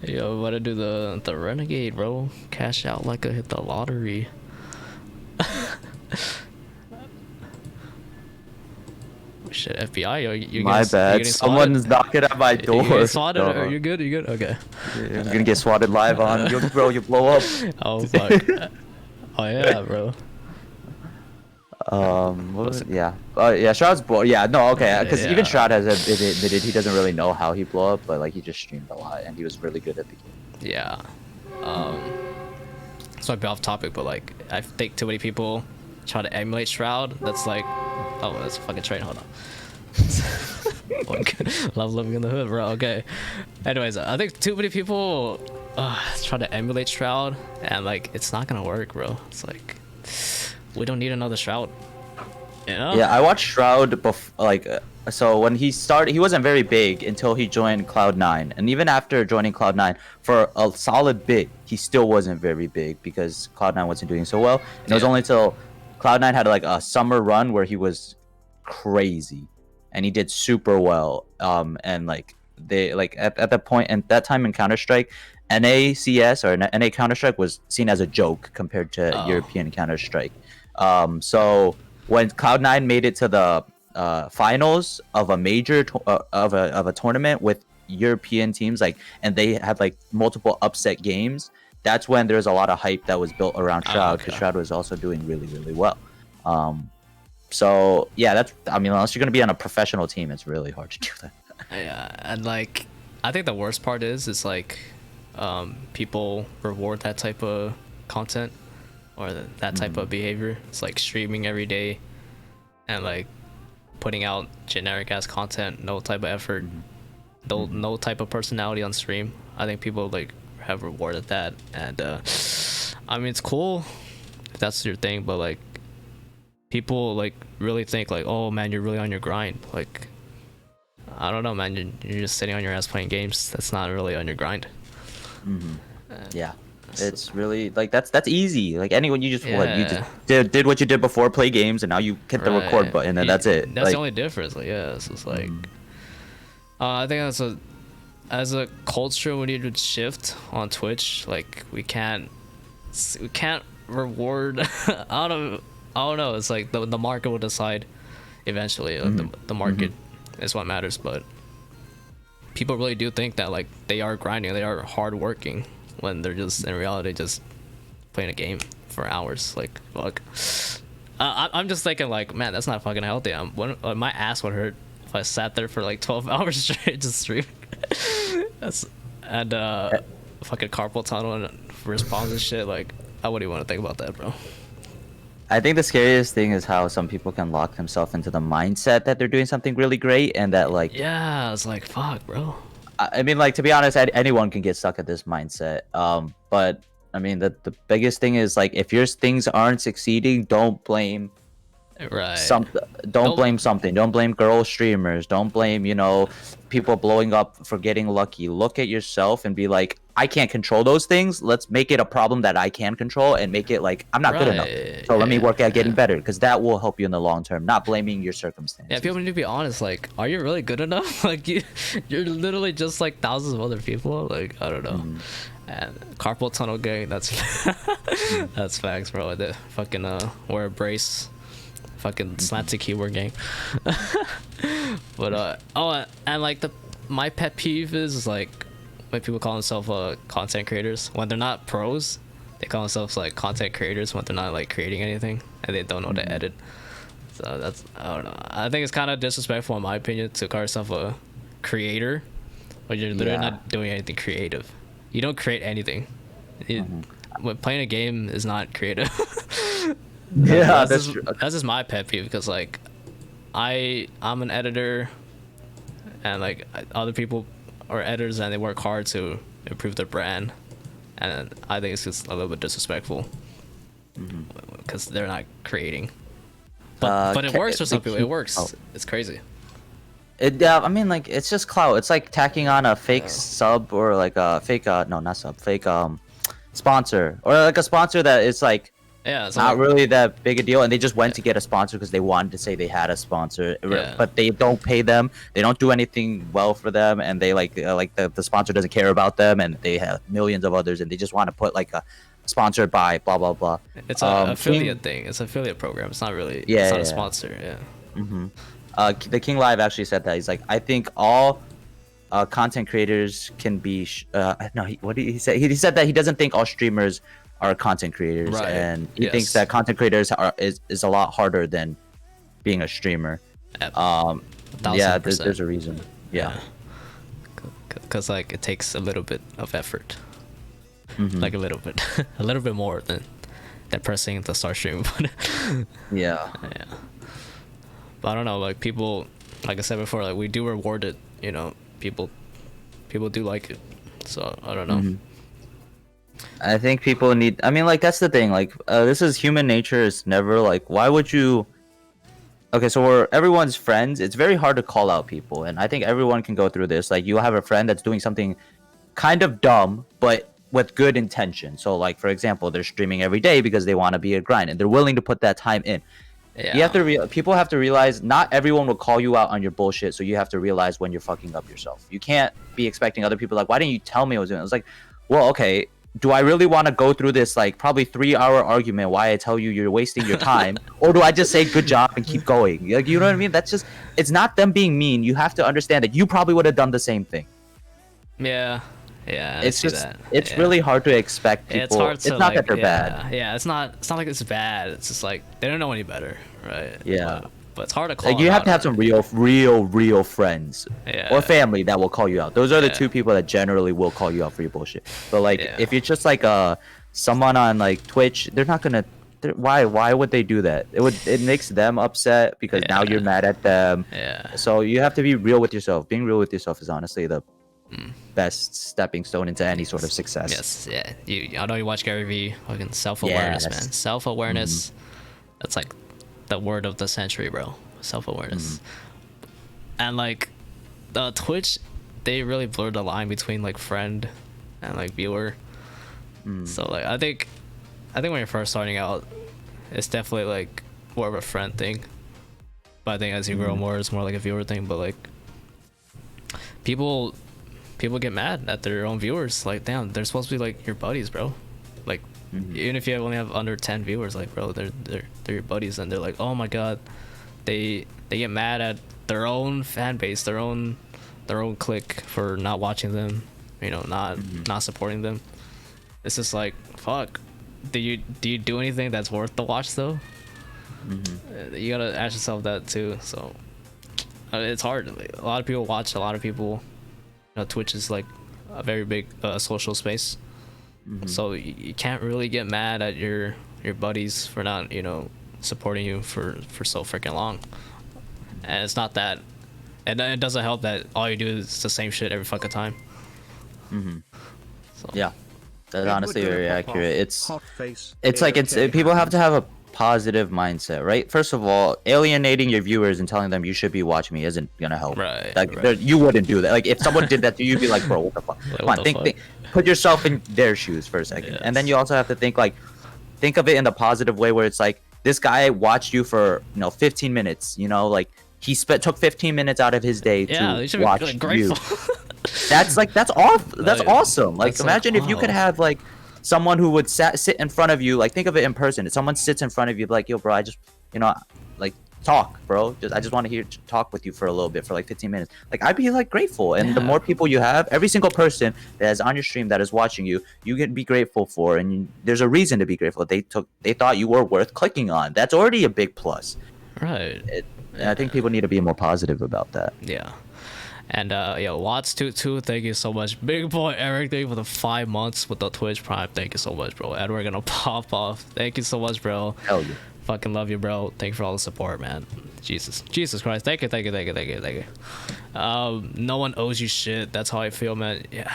B: Yo, what to do the renegade, bro? Cash out like I hit the lottery. shit, FBI, you're
A: My bad.
B: getting
A: Someone's knocking at my
B: You
A: door.
B: getting swatted?
A: No.
B: Are you good? You good? Okay.
A: I'm gonna get swatted live on. Yo, bro, you blow up.
B: Oh fuck. Oh yeah, bro.
A: Yeah. Yeah, Shroud's yeah, no, okay, because
B: Yeah.
A: even Shroud has admitted he doesn't really know how he blew up, but like he just streamed a lot and he was really good at the game.
B: Yeah. This might be off topic, but like I think too many people try to emulate Shroud. That's like, oh, that's a fucking train. Hold on. Love living in the hood, bro. Okay. Anyways, I think too many people try to emulate Shroud, and like it's not gonna work, bro. It's like we don't need another Shroud. You know?
A: Yeah, I watched Shroud so when he started, he wasn't very big until he joined Cloud9, and even after joining Cloud9 for a solid bit, he still wasn't very big because Cloud9 wasn't doing so well. And it was only till Cloud9 had like a summer run where he was crazy, and he did super well. And like they like at that point and that time in Counter-Strike, NACS or NA Counter-Strike was seen as a joke compared to European Counter-Strike. So when Cloud9 made it to the finals of a major of a tournament with European teams, like, and they had like multiple upset games, that's when there's a lot of hype that was built around Shroud, because Shroud was also doing really well. So yeah, that's, I mean, unless you're gonna be on a professional team, it's really hard to do that.
B: Yeah, and like I think the worst part is like people reward that type of content or that type of behavior. It's like streaming every day and like putting out generic ass content, no type of effort, no type of personality on stream. I think people like have rewarded that, and I mean, it's cool if that's your thing, but like people like really think like, oh man, you're really on your grind. Like, I don't know, man, you're just sitting on your ass playing games. That's not really on your grind.
A: Yeah, it's really like that's easy. Like anyone, you just you just did what you did before, play games, and now you hit the record button, and that's it.
B: That's
A: like,
B: the only difference. Like, yeah, it's just like I think as a culture we need to shift on Twitch. Like we can't reward I don't know. It's like the market will decide eventually. Like the market is what matters, but people really do think that like they are grinding, they are hardworking, when they're just in reality just playing a game for hours. Like fuck. I'm just thinking like, man, that's not fucking healthy. My ass would hurt if I sat there for like 12 hours straight just streaming. Fucking carpal tunnel and response and shit. Like, I wouldn't want to think about that, bro.
A: I think the scariest thing is how some people can lock themselves into the mindset that they're doing something really great, and that like,
B: yeah, it's like fuck, bro.
A: I mean, like, to be honest, anyone can get stuck at this mindset. But I mean, the biggest thing is like, if your things aren't succeeding, don't blame something. Don't blame something. Don't blame girl streamers. Don't blame, you know, people blowing up for getting lucky. Look at yourself and be like, I can't control those things. Let's make it a problem that I can control, and make it like, I'm not good enough, so let me work at getting better, because that will help you in the long term. Not blaming your circumstances.
B: Yeah, people need to be honest. Like, are you really good enough? Like, you're literally just like thousands of other people. Like, I don't know. And carpal tunnel gang, that's that's facts, bro. I did fucking wear a brace, fucking slanted keyboard gang. But and like my pet peeve is like when people call themselves content creators when they're not pros. They call themselves like content creators when they're not like creating anything, and they don't know how to edit. So that's, I don't know, I think it's kind of disrespectful in my opinion to call yourself a creator when you're literally not doing anything creative. You don't create anything. When playing a game is not creative. That's just my pet peeve, because like I'm an editor, and like other people are editors and they work hard to improve their brand, and I think it's just a little bit disrespectful because they're not creating. But it works for some people. It works. It's crazy.
A: I mean, like, it's just clout. It's like tacking on a fake sub, or like a fake no, not sub, fake sponsor, or like a sponsor that is like, it's not really that big a deal, and they just went to get a sponsor because they wanted to say they had a sponsor, but they don't pay them, they don't do anything well for them, and they like the sponsor doesn't care about them, and they have millions of others, and they just want to put like a sponsored by blah blah blah.
B: It's an affiliate thing. It's an affiliate program. It's not really. It's not a sponsor. Yeah.
A: The King Live actually said that. He's like, I think all content creators can be. No, what did he say? He said that he doesn't think all streamers are content creators,
B: Right.
A: and he thinks
B: Yes.
A: that content creators is a lot harder than being a streamer. Yeah,
B: 1000%.
A: there's a reason. Yeah.
B: Because like it takes a little bit of effort,
A: Mhm.
B: like a little bit, a little bit more than pressing the start stream.
A: Yeah.
B: Yeah. But I don't know, like people, like I said before, like we do reward it, you know, people do like it, so I don't know.
A: Mhm. I think people need. I mean, like that's the thing. Like, this is human nature. It's never like, why would you? Okay, so we're everyone's friends. It's very hard to call out people, and I think everyone can go through this. Like, you have a friend that's doing something kind of dumb, but with good intention. So, like for example, they're streaming every day because they want to be a grind, and they're willing to put that time in.
B: Yeah.
A: You have to people have to realize not everyone will call you out on your bullshit, so you have to realize when you're fucking up yourself. You can't be expecting other people like, why didn't you tell me I was doing it? I was like, well, okay, do I really want to go through this like probably 3-hour argument why I tell you you're wasting your time, or do I just say good job and keep going? Like, you know what I mean? That's just, it's not them being mean. You have to understand that you probably would have done the same thing.
B: Yeah. Yeah. I
A: It's
B: see
A: just
B: that.
A: it's
B: Yeah.
A: really hard to expect people.
B: It's hard to
A: not
B: like,
A: that they're
B: yeah,
A: bad.
B: Yeah, it's not like it's bad. It's just like they don't know any better, right?
A: Yeah.
B: But it's hard to call.
A: Like, you
B: them
A: have
B: out
A: to have
B: on
A: some real friends,
B: Yeah.
A: or family that will call you out. Those are the
B: Yeah.
A: two people that generally will call you out for your bullshit. But like,
B: Yeah.
A: if you're just like someone on like Twitch, they're not gonna. Why would they do that? It makes them upset because now
B: Yeah.
A: you're mad at them.
B: Yeah.
A: So you have to be real with yourself. Being real with yourself is honestly the best stepping stone into any sort of success.
B: Yes, yeah. I know you watch Gary Vee. Fucking self-awareness,
A: Yes.
B: man. Self-awareness. That's like the word of the century, bro. Self-awareness. And like, the Twitch, they really blurred the line between like friend and like viewer. So like, I think when you're first starting out, it's definitely like more of a friend thing. But I think as you grow more, it's more like a viewer thing. But like, people get mad at their own viewers. Like, damn, they're supposed to be like your buddies, bro. Like, even if you only have under 10 viewers, like, bro, they're your buddies, and they're like, oh my god, they get mad at their own fan base, their own clique for not watching them, you know, not supporting them. It's just like, fuck. Do you do anything that's worth the watch though? You gotta ask yourself that too. So it's hard. Like, a lot of people watch. A lot of people. You know, Twitch is like a very big social space. So you can't really get mad at your buddies for not, you know, supporting you for so freaking long. And it's not that, and it doesn't help that all you do is the same shit every fucking time. So.
A: Yeah, that's honestly very accurate. It's
C: It's
A: like people have to have a positive mindset, right? First of all, alienating your viewers and telling them you should be watching me isn't gonna help.
B: Right,
A: Like,
B: right.
A: you wouldn't do that. Like, if someone did that to you, you'd be like, bro, what the fuck?
B: Like,
A: Come
B: what
A: on,
B: the
A: think,
B: fuck?
A: put yourself in their shoes for a second, and then
B: Yes.
A: you also have to think of it in the positive way, where it's like, this guy watched you for 15 minutes. You know, like, he took 15 minutes out of his day
B: Yeah,
A: to
B: you should be
A: watch
B: like,
A: you.
B: grateful.
A: That's
B: Like,
A: awesome. Like,
B: that's
A: imagine
B: like,
A: if you could
B: wow.
A: have like someone who would sit in front of you. Like, think of it in person. If someone sits in front of you, like, yo, bro, I just, like, talk, bro. I just want to talk with you for a little bit, for like 15 minutes. Like, I'd be like grateful. And the
B: Yeah.
A: more people you have, every single person that is on your stream that is watching you, you can be grateful for. And there's a reason to be grateful. They thought you were worth clicking on. That's already a big plus.
B: Right.
A: And I think people need to be more positive about that.
B: Yeah. And Watts too, thank you so much. Big boy Eric, thank you for the 5 months with the Twitch Prime. Thank you so much, bro. Edward gonna pop off. Thank you so much, bro.
A: Hell yeah.
B: Fucking love you, bro. Thank you for all the support, man. Jesus Christ. Thank you. No one owes you shit. That's how I feel, man. Yeah.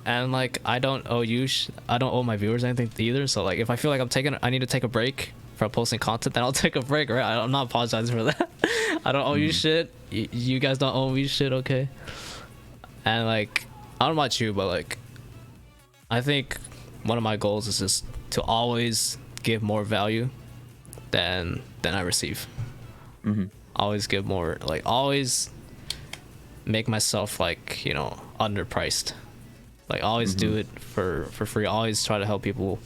B: And like, I don't owe you I don't owe my viewers anything either. So like, if I feel like I need to take a break from posting content, then I'll take a break, right? I'm not apologizing for that. I don't owe you shit. You guys don't owe me shit, okay? And like, I don't know about you, but like, I think one of my goals is just to always give more value than I receive. Always give more, like, always make myself like, you know, underpriced. Like, always do it for free. Always try to help people,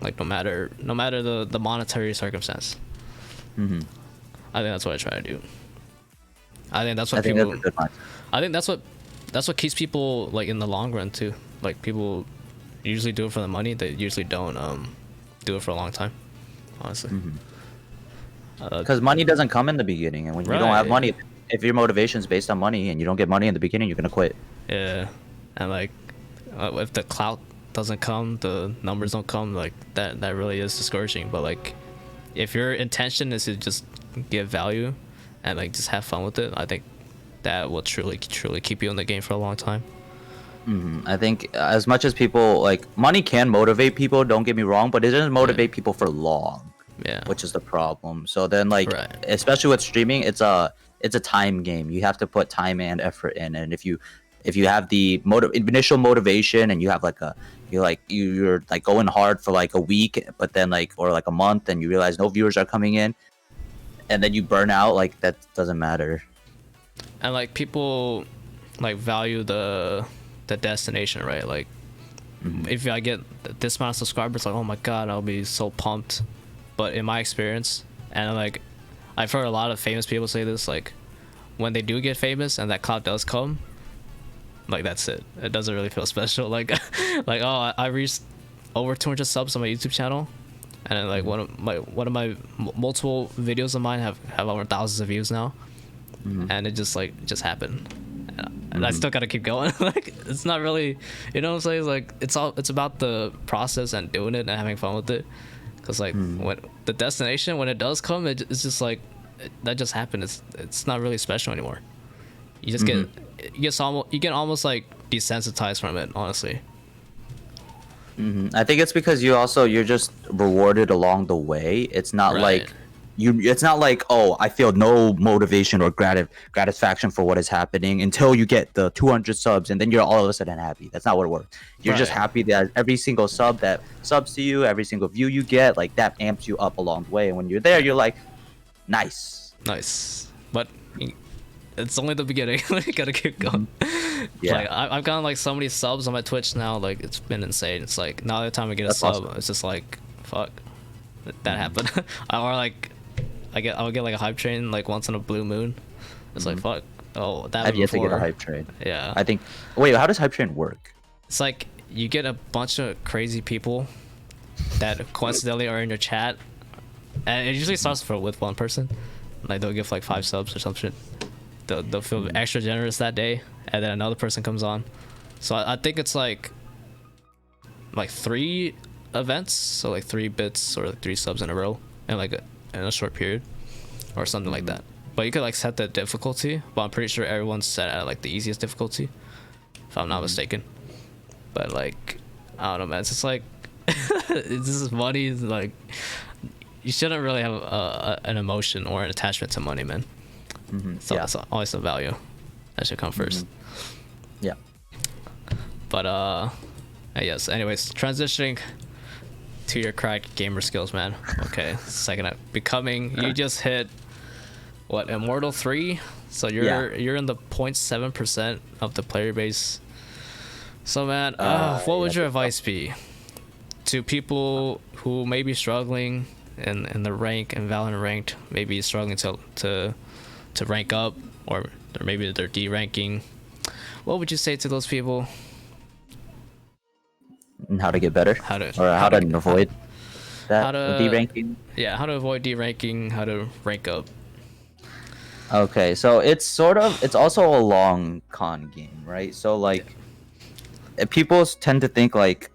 B: like, no matter the monetary circumstance. I think that's what I try to do. I think that's what
A: I think
B: people.
A: that's a good mindset.
B: I think that's what keeps people like in the long run too. Like people usually do it for the money. They usually don't do it for a long time. Honestly.
A: Because money doesn't come in the beginning, and when you don't have
B: Right.
A: money, if your motivation is based on money and you don't get money in the beginning, you're gonna quit.
B: Yeah, and like if the clout doesn't come, the numbers don't come, like that really is discouraging. But like if your intention is to just give value and like just have fun with it, I think that will truly keep you in the game for a long time.
A: I think as much as people like money can motivate people, don't get me wrong, but it doesn't motivate people for long.
B: Yeah.
A: Which is the problem. So then like
B: Right.
A: especially with streaming, it's a time game. You have to put time and effort in, and if you have the initial motivation and you have like you're like going hard for like a week, but then like or like a month, and you realize no viewers are coming in, and then you burn out, like that doesn't matter.
B: And like people like value the destination, right? Like if I get this amount of subscribers, like oh my god, I'll be so pumped. But in my experience, and like I've heard a lot of famous people say this, like when they do get famous and that clout does come, like that's it. It doesn't really feel special. Like like oh, I reached over 200 subs on my YouTube channel, and then, like one of my multiple videos of mine have over thousands of views now, and it just happened. And I still gotta keep going. Like it's not really, you know what I'm saying? It's like it's about the process and doing it and having fun with it. Cause like when the destination, when it does come, it's just like that just happened. It's not really special anymore. You just get almost like desensitized from it, honestly.
A: I think it's because you're just rewarded along the way. It's not
B: Right.
A: like it's not like, oh, I feel no motivation or gratification for what is happening until you get the 200 subs, and then you're all of a sudden happy. That's not what it works. You're just
B: Right.
A: happy that every single sub that subs to you, every single view you get, like that amps you up along the way. And when you're there, you're like, nice.
B: Nice, but it's only the beginning. You gotta keep going.
A: Yeah.
B: Like I've gotten like so many subs on my Twitch now. Like it's been insane. It's like now every time I get a
A: That's
B: sub,
A: awesome.
B: it's just like fuck, that happened. Or like I'll get like a hype train like once in a blue moon. It's like fuck. Oh, that
A: I've
B: happened
A: yet to
B: before.
A: get a hype train.
B: Yeah.
A: I think. Wait, how does hype train work?
B: It's like you get a bunch of crazy people that coincidentally are in your chat, and it usually starts with one person. Like they'll give like 5 subs or some shit. They'll feel extra generous that day, and then another person comes on. So I think it's like 3 events, so like 3 bits or like 3 subs in a row, and like in a short period, or something like that. But you could like set the difficulty, but I'm pretty sure everyone's set at like the easiest difficulty, if I'm not mistaken. But like I don't know, man. It's just like this is money. It's like you shouldn't really have an emotion or an attachment to money, man. So
A: Yeah.
B: it's always the value that should come first.
A: Yeah.
B: But yes. Anyways, transitioning to your cracked gamer skills, man. Okay, second up, becoming. You just hit what, Immortal 3? So you're in the 0.7% of the player base. So man, what would your advice be to people who may be struggling in the rank and Valorant ranked, maybe struggling to rank up, or maybe they're D-ranking? What would you say to those people?
A: And how to get better?
B: How to
A: avoid that
B: how to-
A: D-ranking?
B: Yeah, how to avoid D-ranking, how to rank up.
A: Okay, so it's also a long con game, right? So like people tend to think like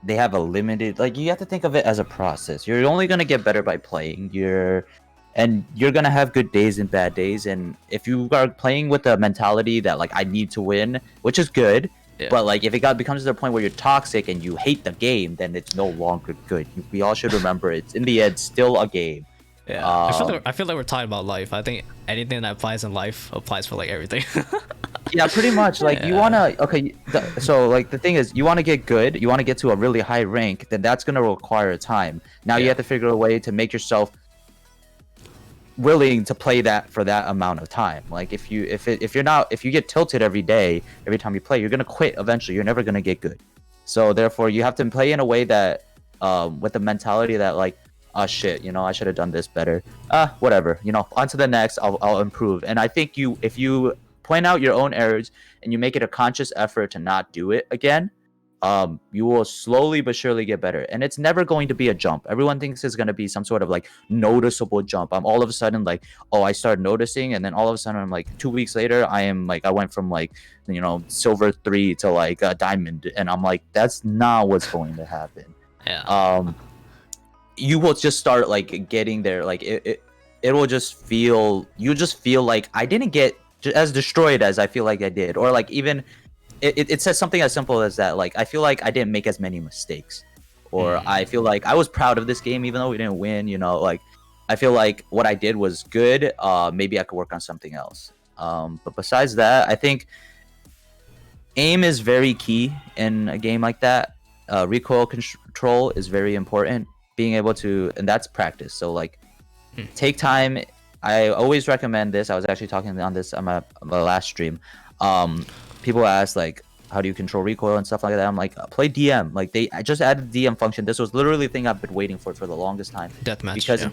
A: they have a limited, like you have to think of it as a process. You're only going to get better by playing. You're going to have good days and bad days, and if you are playing with a mentality that like I need to win, which is good,
B: Yeah.
A: but like if it becomes to the point where you're toxic and you hate the game, then it's no longer good. We all should remember it's in the end still a game.
B: Yeah, I feel like we're talking about life. I think anything that applies in life applies for like everything.
A: Yeah, pretty much. Like you wanna, so like the thing is, you wanna get good, you wanna get to a really high rank, then that's gonna require time. Now you
B: Yeah.
A: have to figure a way to make yourself willing to play that for that amount of time. Like if you get tilted every day, every time you play, you're gonna quit eventually. You're never gonna get good. So therefore, you have to play in a way that with the mentality that like I need to win. Which is good, but like if you get tilted every day, every time you play, you're gonna quit eventually. You're never gonna get good. So therefore, you have to play in a way that like with the mentality that like oh shit, you know, I should have done this better. Whatever, you know, on to the next. I'll improve. And I think if you point out your own errors and you make it a conscious effort to not do it again, you will slowly but surely get better. And it's never going to be a jump. Everyone thinks it's going to be some sort of like noticeable jump. I'm all of a sudden like, oh, I started noticing, and then all of a sudden I'm like 2 weeks later I went from like, you know, silver 3 to like a diamond, and I'm like, that's not what's going to happen.
B: Yeah.
A: You will just start like getting there. Like it will just feel, you just feel like I didn't get as destroyed as I feel like I did, or like even it says something as simple as that, like I feel like I didn't make as many mistakes, or I feel like I was proud of this game even though we didn't win, you know, like I feel like what I did was good. Maybe I could work on something else. But besides that, I think aim is very key in a game like that. Recoil control is very important, being able to, and that's practice. So like take time. I always recommend this. I was actually talking on this on my last stream. People ask like, how do you control recoil and stuff like that? I'm like, play DM. Like I just added the DM function. This was literally the thing I've been waiting for the longest time.
B: Deathmatch.
A: Because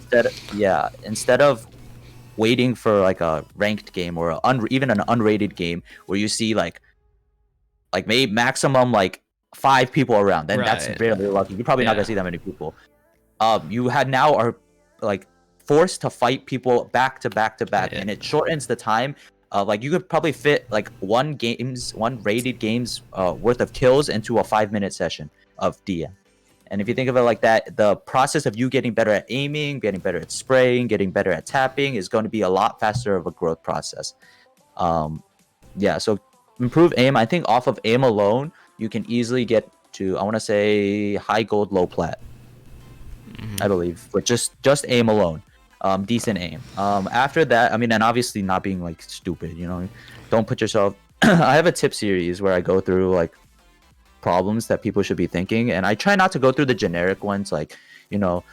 A: instead of waiting for like a ranked game or even an unrated game where you see like maybe maximum like 5 people around, then that's really lucky. You're probably not gonna see that many people. You are like forced to fight people back to back to back, and it shortens the time. Like you could probably fit like one rated game's worth of kills into a 5-minute session of DM. And if you think of it like that, the process of you getting better at aiming, getting better at spraying, getting better at tapping is going to be a lot faster of a growth process. So improve aim. I think off of aim alone, you can easily get to, I want to say, high gold, low plat. I believe, but just aim alone. Decent aim. After that, I mean, and obviously not being like stupid, you know, don't put yourself. I have a tip series where I go through like problems that people should be thinking, and I try not to go through the generic ones, like, you know,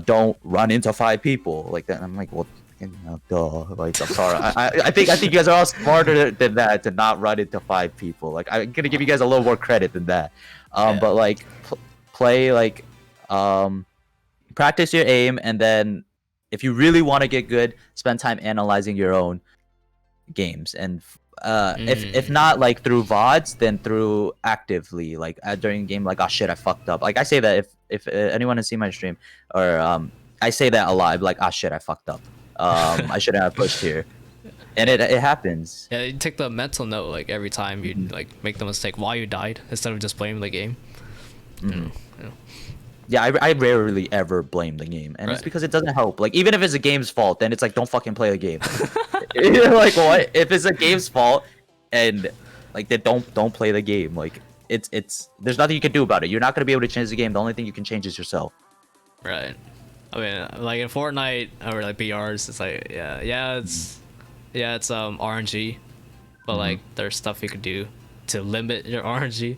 A: don't run into 5 people like that. And I'm like, well, you know, duh. Like, I'm sorry. I think you guys are all smarter than that to not run into 5 people. Like, I'm gonna give you guys a little more credit than that. But like, play like, practice your aim, and then if you really want to get good, spend time analyzing your own games. And if not like through VODs, then through actively, like during the game, like, oh shit, I fucked up. Like I say that if anyone has seen my stream, or I say that a lot. I'm like, oh shit, I fucked up. I shouldn't have pushed here. And it happens.
B: Yeah, you take the mental note like every time you like make the mistake while you died instead of just blaming the game.
A: Yeah, I rarely ever blame the game, and it's because it doesn't help. Like, even if it's a game's fault, then it's like, don't fucking play the game. Like, what if it's a game's fault, and like they don't play the game? Like, it's there's nothing you can do about it. You're not gonna be able to change the game. The only thing you can change is yourself.
B: Right. I mean, like in Fortnite or like BRs, it's like it's RNG, but like there's stuff you could do to limit your RNG.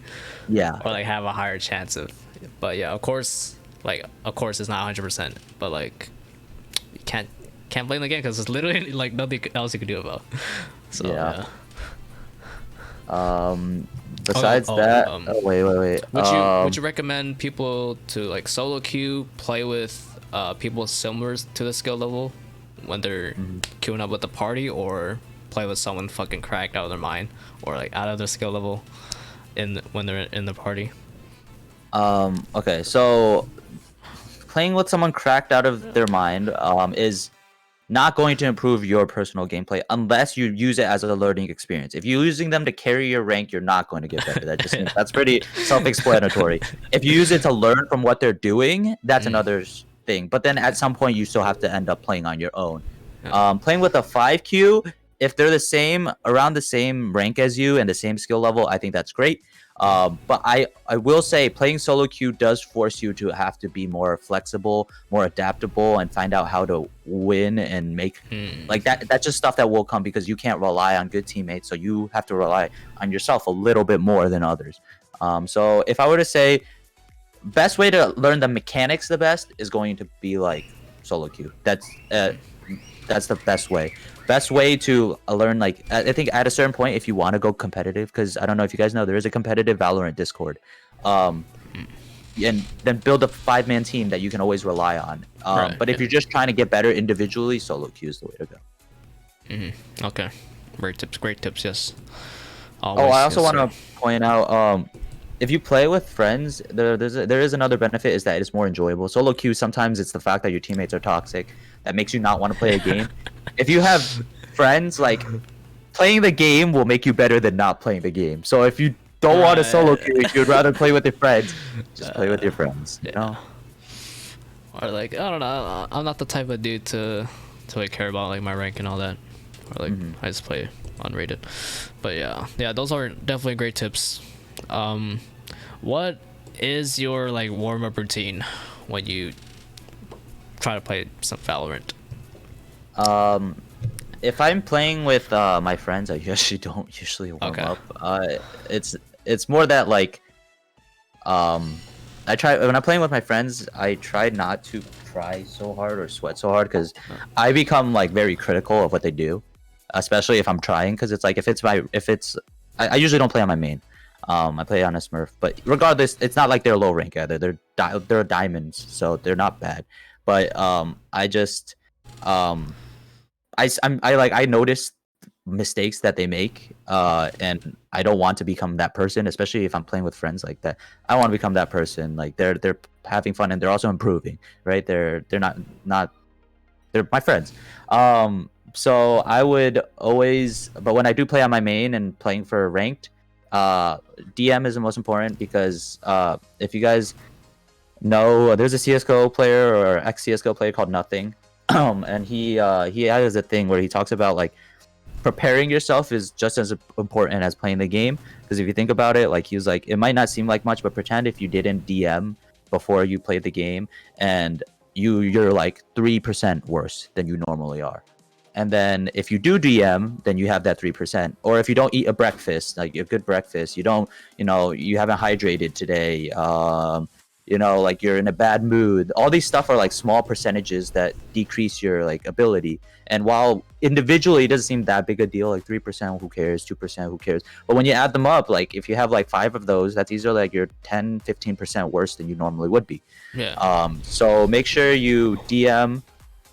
B: Yeah. Or like have a higher chance of. But yeah, of course it's not 100%, but like you can't blame the game because it's literally like nothing else you can do about. So yeah.
A: Besides that, wait.
B: Would you recommend people to like solo queue, play with people similar to the skill level when they're queuing up with the party, or play with someone fucking cracked out of their mind or like out of their skill level when they're in the party?
A: Okay, so playing with someone cracked out of their mind is not going to improve your personal gameplay unless you use it as a learning experience. If you're using them to carry your rank, you're not going to get better. That's pretty self-explanatory. If you use it to learn from what they're doing, that's another thing. But then at some point, you still have to end up playing on your own. Playing with a 5Q, if they're around the same rank as you and the same skill level, I think that's great. But I will say playing solo queue does force you to have to be more flexible, more adaptable, and find out how to win and make like that. That's just stuff that will come because you can't rely on good teammates, so you have to rely on yourself a little bit more than others. So if I were to say best way to learn the mechanics the best is going to be like solo queue. That's the best way. Best way to learn, like, I think at a certain point, if you want to go competitive, because I don't know if you guys know, there is a competitive Valorant Discord. and then build a 5-man team that you can always rely on.
B: Right,
A: But if
B: yeah.
A: you're just trying to get better individually, solo queue is the way to go.
B: Okay, great tips. Yes.
A: Oh,
B: Always,
A: I also
B: yes,
A: want
B: sir.
A: to point out, if you play with friends, there is another benefit is that it's more enjoyable. Solo queue, sometimes it's the fact that your teammates are toxic that makes you not want to play a game. If you have friends, like playing the game will make you better than not playing the game. So if you don't want to solo
B: Right.
A: queue, if you'd rather play with your friends, just play with your friends. You know?
B: Or like I don't know, I'm not the type of dude to like care about like my rank and all that. Or like I just play unrated. But yeah, those are definitely great tips. What is your like warm up routine when you try to play some Valorant?
A: If I'm playing with my friends, I usually don't usually warm
B: Okay.
A: up. It's more that like I try when I'm playing with my friends, I try not to try so hard or sweat so hard because I become like very critical of what they do, especially if I'm trying. Because it's like I usually don't play on my main. I play on a Smurf, but regardless, it's not like they're low rank either. They're diamonds, so they're not bad. But I just I notice mistakes that they make, and I don't want to become that person, especially if I'm playing with friends like that. I want to become that person. Like they're having fun and they're also improving, right? They're not they're my friends. So I would always, but when I do play on my main and playing for ranked, DM is the most important because if you guys know, there's a CS:GO player or ex CS:GO player called Nothing, and he has a thing where he talks about like preparing yourself is just as important as playing the game. Because if you think about it, like he was like, it might not seem like much, but pretend if you didn't DM before you played the game, and you're like 3% worse than you normally are. And then if you do DM, then you have that 3%. Or if you don't eat a breakfast, like a good breakfast, you don't, you haven't hydrated today. Like you're in a bad mood. All these stuff are like small percentages that decrease your like ability. And while individually it doesn't seem that big a deal, like 3%, who cares? 2%, who cares? But when you add them up, like if you have like 5 of those, that's easily like you're 10, 15% worse than you normally would be.
B: Yeah.
A: So make sure you DM.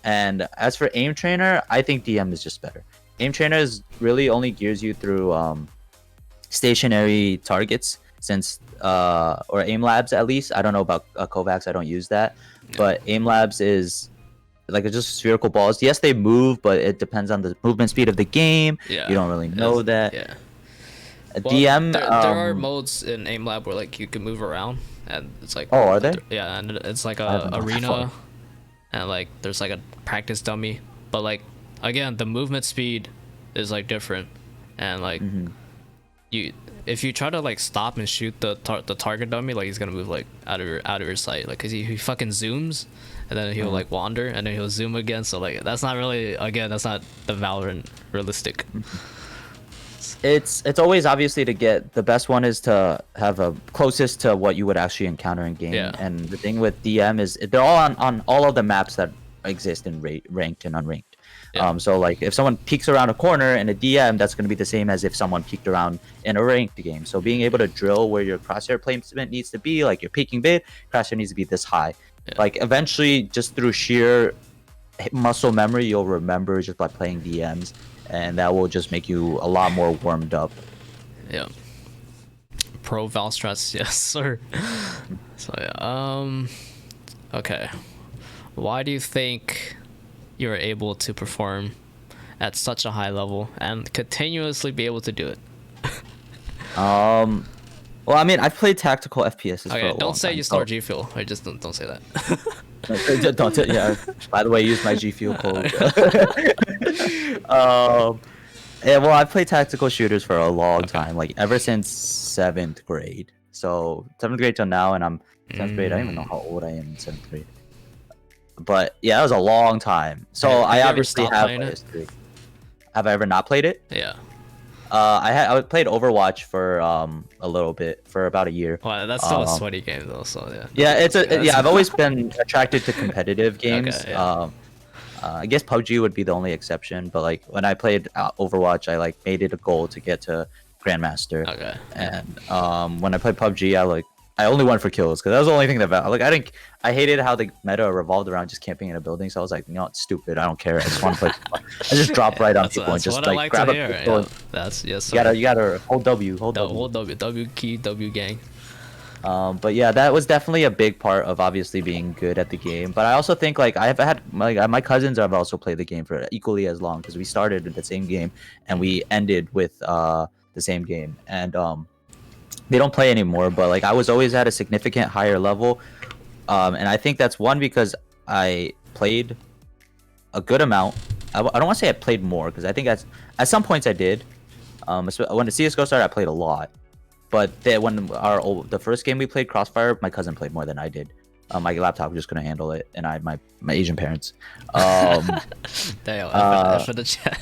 A: And as for aim trainer, I think DM is just better. Aim trainer is really only gears you through stationary targets, since or aim labs at least. I don't know about Kovacs, I don't use that, but aim labs is like it's just spherical balls. Yes, they move, but it depends on the movement speed of the game.
B: Yeah.
A: You don't really know that.
B: Yeah.
A: A
B: Well,
A: DM.
B: there are modes in aim lab where like you can move around and it's like
A: Oh, are there?
B: yeah, and it's like
A: I
B: a
A: haven't gone that
B: arena
A: far.
B: and like there's like a practice dummy, but like again the movement speed is like different, and like you if you try to like stop and shoot the target dummy, like he's gonna move like out of your sight, like cause he fucking zooms and then he'll like wander and then he'll zoom again, so like that's not really, again, that's not the Valorant realistic.
A: It's always obviously to get the best one is to have a closest to what you would actually encounter in game.
B: Yeah.
A: And the thing with DM is they're all on all of the maps that exist in ranked and unranked.
B: Yeah.
A: So like if someone peeks around a corner in a DM, that's going to be the same as if someone peeked around in a ranked game. So being able to drill where your crosshair placement needs to be, like your peeking bit, crosshair needs to be this high.
B: Yeah.
A: Like eventually, just through sheer muscle memory, you'll remember just by playing DMs, and that will just make you a lot more warmed up.
B: Yeah. Pro Val strats, yes sir. So yeah, okay. Why do you think you're able to perform at such a high level and continuously be able to do it?
A: Well, I mean, I've played tactical FPSs for a
B: Okay,
A: long
B: don't say
A: time,
B: you
A: so-
B: start G Fuel. I just don't say that.
A: don't yeah. By the way, use my G Fuel code. Yeah, well, I've played tactical shooters for a long time, like ever since 7th grade. So 7th grade till now, and I'm 10th grade. I don't even know how old I am in 7th grade. But yeah, that was a long time. So
B: Have you
A: I
B: ever
A: obviously
B: stopped
A: have
B: playing
A: a
B: it?
A: history. Have I ever not played it?
B: Yeah.
A: I played Overwatch for a little bit, for about a year.
B: Well, that's still a sweaty game though, so yeah.
A: Yeah, I've always been attracted to competitive games.
B: Okay, yeah.
A: I guess PUBG would be the only exception, but like when I played Overwatch, I like made it a goal to get to Grandmaster.
B: Okay.
A: And when I played PUBG, I like I only went for kills because that was the only thing that like I hated how the meta revolved around just camping in a building. So I was like, you know, it's stupid. I don't care. I just want to play. I just drop right on people and just like grab a pistol.
B: Yeah, that's yes.
A: You gotta hold W, hold W.
B: Hold W, W key, W gang.
A: But yeah, that was definitely a big part of obviously being good at the game. But I also think like I've had like my cousins have also played the game for equally as long because we started with the same game and we ended with the same game. And they don't play anymore. But like I was always at a significant higher level, and I think that's one because I played a good amount. I don't want to say I played more because I think at some points I did. When the CS:GO started, I played a lot. But when the first game we played, Crossfire, my cousin played more than I did. My laptop just couldn't handle it, and I had my Asian parents.
B: Damn, for the chat.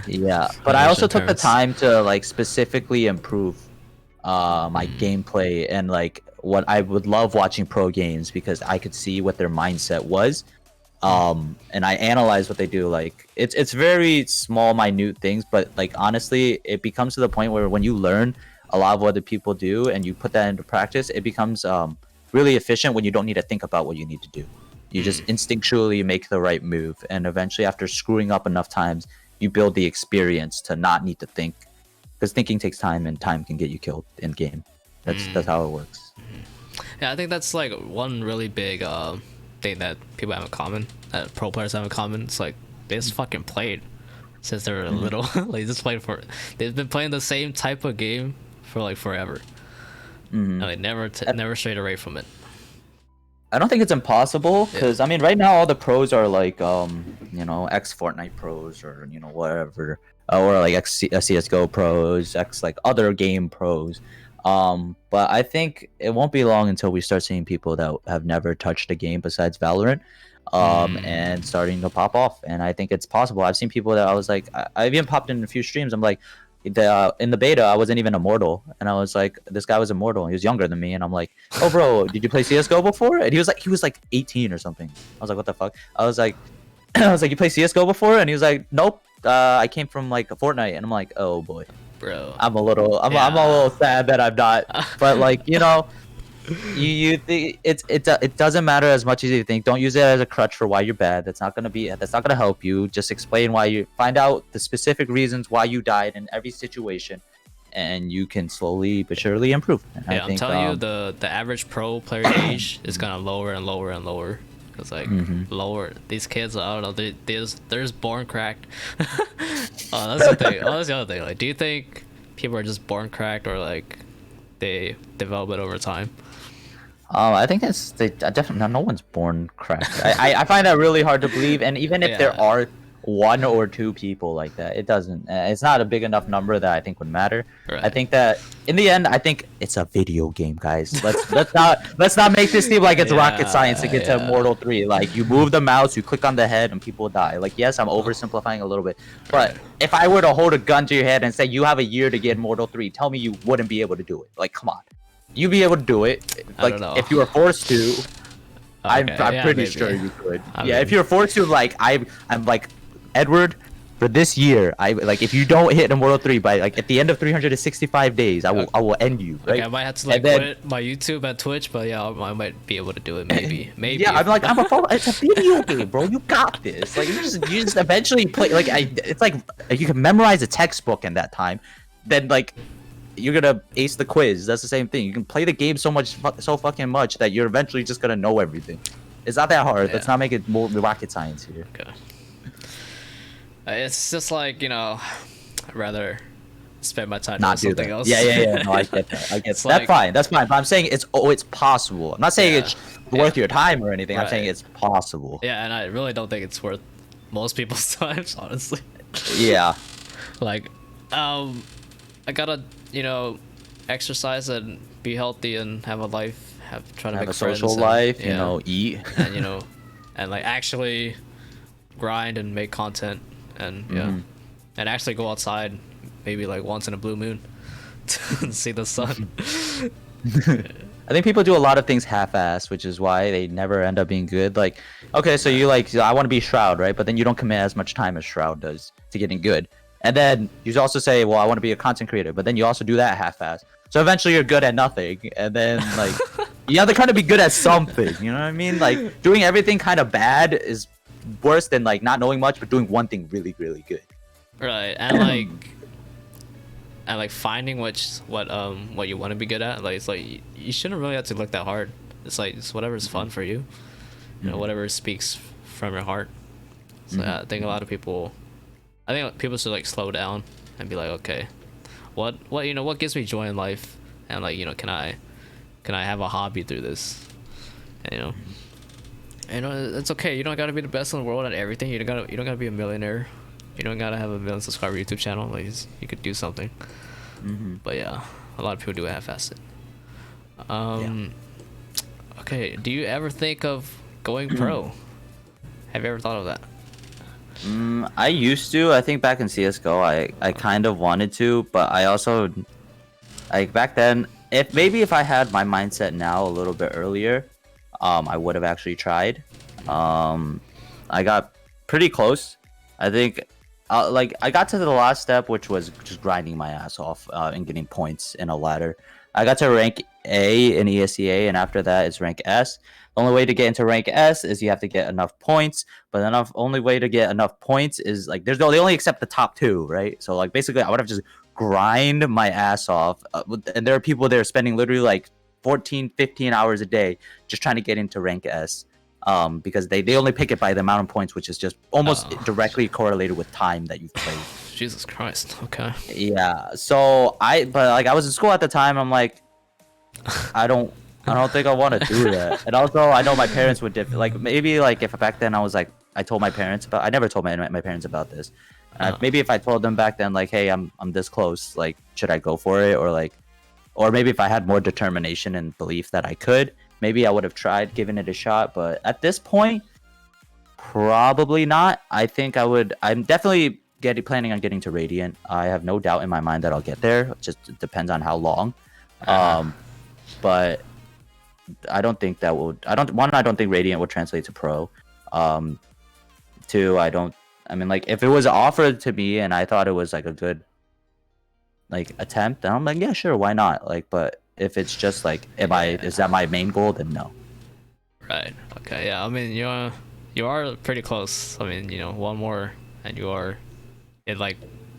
A: Yeah, but I also took the time to like specifically improve my gameplay and like what I would love watching pro games because I could see what their mindset was. And I analyze what they do. Like it's very small, minute things, but like honestly, it becomes to the point where when you learn a lot of what other people do and you put that into practice, it becomes really efficient when you don't need to think about what you need to do. You just instinctually make the right move, and eventually after screwing up enough times, you build the experience to not need to think, because thinking takes time and time can get you killed in game. That's how it works.
B: Yeah, I think that's like one really big thing that people have in common, that pro players have in common. It's like they just fucking played since they were little. Like they've been playing the same type of game for like forever, and they never strayed away from it.
A: I don't think it's impossible because I mean right now all the pros are like you know, ex Fortnite pros or you know whatever, or like ex CS:GO pros, ex like other game pros. But I think it won't be long until we start seeing people that have never touched a game besides Valorant and starting to pop off. And I think it's possible. I've seen people that I was like, I've even popped in a few streams. I'm like, in the beta, I wasn't even Immortal. And I was like, this guy was Immortal. And he was younger than me. And I'm like, oh, bro, did you play CSGO before? And he was like 18 or something. I was like, what the fuck? I was like, you play CSGO before? And he was like, nope. I came from like a Fortnite. And I'm like, oh boy.
B: Bro,
A: I'm a little sad that I'm not, but like you know, you think it doesn't matter as much as you think. Don't use it as a crutch for why you're bad. That's not gonna help you. Just explain why you find out the specific reasons why you died in every situation, and you can slowly but surely improve. And
B: yeah, I'm telling you, the average pro player age is gonna lower and lower and lower. It's like lower. These kids, I don't know, they're just born cracked. Oh, that's the thing. Oh, that's the other thing. Like, do you think people are just born cracked or like they develop it over time?
A: I think definitely no one's born cracked. I find that really hard to believe, and even if there are one or two people like that, it doesn't. It's not a big enough number that I think would matter. Right. I think that in the end, I think it's a video game, guys. Let's not make this seem like it's rocket science to get to Immortal 3. Like you move the mouse, you click on the head, and people die. Like yes, I'm oversimplifying a little bit, but if I were to hold a gun to your head and say you have a year to get Immortal 3, tell me you wouldn't be able to do it. Like come on, you'd be able to do it. Like if you were forced to. I'm pretty sure you could. If you're forced to, like I'm like. Edward, for this year, I like if you don't hit Immortal 3 by like at the end of 365 days, I will end you. Right?
B: Okay, I might have to like quit my YouTube and Twitch, but yeah, I might be able to do it. Maybe.
A: Yeah, I'm like it's a video game, bro. You got this. Like you just eventually play. Like it's like you can memorize a textbook in that time, then like you're gonna ace the quiz. That's the same thing. You can play the game so fucking much that you're eventually just gonna know everything. It's not that hard. Let's not make it more rocket science here.
B: Okay. It's just like, you know, I'd rather spend my time doing something else.
A: Yeah. No, I get that. That's like, fine. That's fine. But I'm saying it's possible. I'm not saying it's worth your time or anything. I'm saying it's possible.
B: Yeah, and I really don't think it's worth most people's times, honestly.
A: Yeah.
B: Like, I gotta, you know, exercise and be healthy and have a life, try to make
A: a
B: friends
A: social life, you know, eat.
B: And, you know, and like actually grind and make content. And and actually go outside maybe like once in a blue moon to see the sun.
A: I think people do a lot of things half-assed, which is why they never end up being good. Like, okay, so you like, I want to be Shroud, right? But then you don't commit as much time as Shroud does to getting good. And then you also say, well, I want to be a content creator, but then you also do that half-assed. So eventually you're good at nothing, and then like you have to kind of be good at something. You know what I mean? Like doing everything kind of bad is worse than like not knowing much but doing one thing really really good.
B: Right, and like finding what you want to be good at. Like it's like you shouldn't really have to look that hard. It's like it's whatever's fun for you. You know, whatever speaks from your heart. So yeah, I think a lot of people, I think people should like slow down and be like, okay, what what gives me joy in life, and like can I have a hobby through this, and, it's okay. You don't gotta be the best in the world at everything. You don't gotta be a millionaire. You don't gotta have a 1 million subscriber YouTube channel. Like you could do something. But yeah, a lot of people do half-ass it. Okay, do you ever think of going pro? Have you ever thought of that?
A: I used to. I think back in CS:GO, I kind of wanted to, but I also like back then. If I had my mindset now a little bit earlier, I would have actually tried. I got pretty close. I think, like I got to the last step, which was just grinding my ass off and getting points in a ladder. I got to rank A in ESEA, and after that, it's rank S. The only way to get into rank S is you have to get enough points, but the only way to get enough points is like they only accept the top 2, right? So like basically, I would have just grind my ass off, and there are people there spending literally like 14, 15 hours a day just trying to get into rank S, because they only pick it by the amount of points, which is just almost directly correlated with time that you've played.
B: Jesus Christ. Okay.
A: Yeah. So but like I was in school at the time. I'm like, I don't think I want to do that. And also, I know my parents would like maybe like if back then I was like I told my parents about. I never told my parents about this. Maybe if I told them back then, like, hey, I'm this close. Like, should I go for it, or maybe if I had more determination and belief that I could, maybe I would have tried giving it a shot. But at this point, probably not. I think I would. I'm definitely planning on getting to Radiant. I have no doubt in my mind that I'll get there. It just depends on how long. But I don't think that would. I don't think Radiant would translate to pro. Two, I mean, like, if it was offered to me and I thought it was like a good like attempt, then I'm like, yeah, sure, why not? Like, but if it's just like, is that my main goal? Then no.
B: Right. Okay. Yeah. I mean, you are pretty close. I mean, one more, and you are in like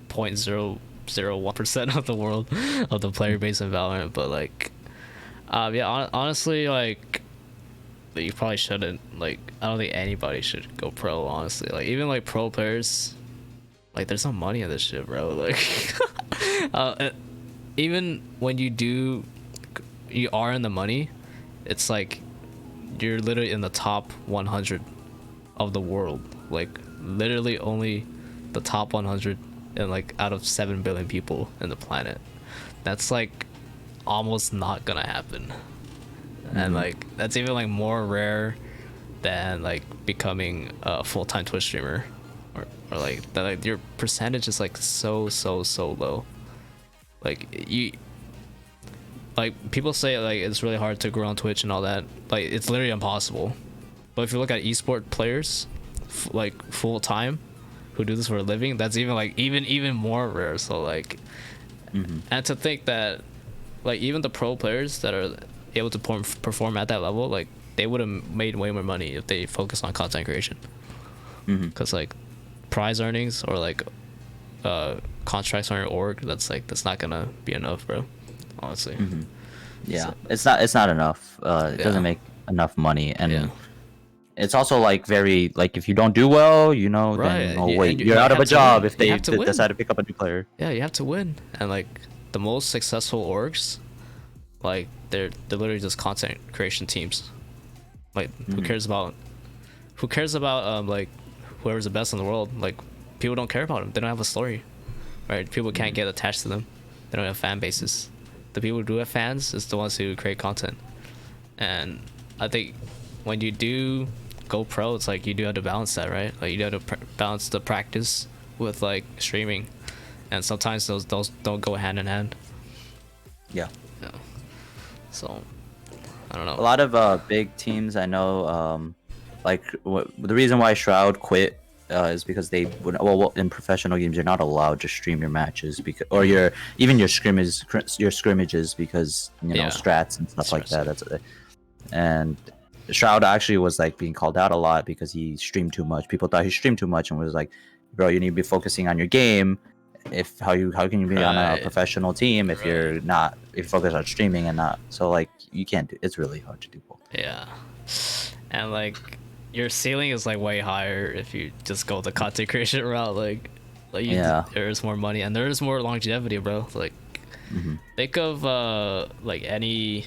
B: 0.001% of the world of the player base in Valorant. But like, yeah, honestly, like, you probably shouldn't. Like, I don't think anybody should go pro. Honestly, like, even like pro players, like, there's no money in this shit, bro. Like, even when you are in the money, it's like you're literally in the top 100 of the world. Like, literally only the top 100 and like out of 7 billion people in the planet. That's like almost not gonna happen. And like that's even like more rare than like becoming a full-time Twitch streamer, or like that. Like, your percentage is like so low. Like, people say like it's really hard to grow on Twitch and all that. Like, it's literally impossible. But if you look at esport players, like full time, who do this for a living, that's even like even more rare. So like, and to think that like even the pro players that are able to perform at that level, like, they would have made way more money if they focused on content creation. Because like prize earnings or like contracts on your org, that's not gonna be enough, bro, honestly.
A: Yeah, so, it's not enough. It doesn't make enough money, and it's also like very like if you don't do well,
B: right,
A: then you're out of a job if they decide to pick up a new player.
B: Yeah, you have to win. And like the most successful orgs, like they're literally just content creation teams. Like, who cares about like whoever's the best in the world? Like, people don't care about them. They don't have a story, right? People can't get attached to them. They don't have fan bases. The people who do have fans is the ones who create content. And I think when you do go pro, it's like you do have to balance that, right? Like, you have to balance the practice with like streaming, and sometimes those don't go hand in hand.
A: Yeah.
B: So I don't know.
A: A lot of big teams I know, like the reason why Shroud quit is because they would, well, in professional games you're not allowed to stream your matches because, or your even your scrimmages because you know
B: Yeah.
A: strats and stuff like
B: Strats,
A: that.
B: yeah.
A: That's and Shroud actually was like being called out a lot because he streamed too much. People thought he streamed too much and was like, bro, you need to be focusing on your game. If how can you be on a
B: Right.
A: professional team if
B: Right.
A: you're not, if you focus on streaming and not, so like you can't do, it's really hard to do both.
B: Yeah. And like your ceiling is like way higher if you just go the content creation route. Like you,
A: Yeah.
B: there's more money and there's more longevity, bro. Like think of like any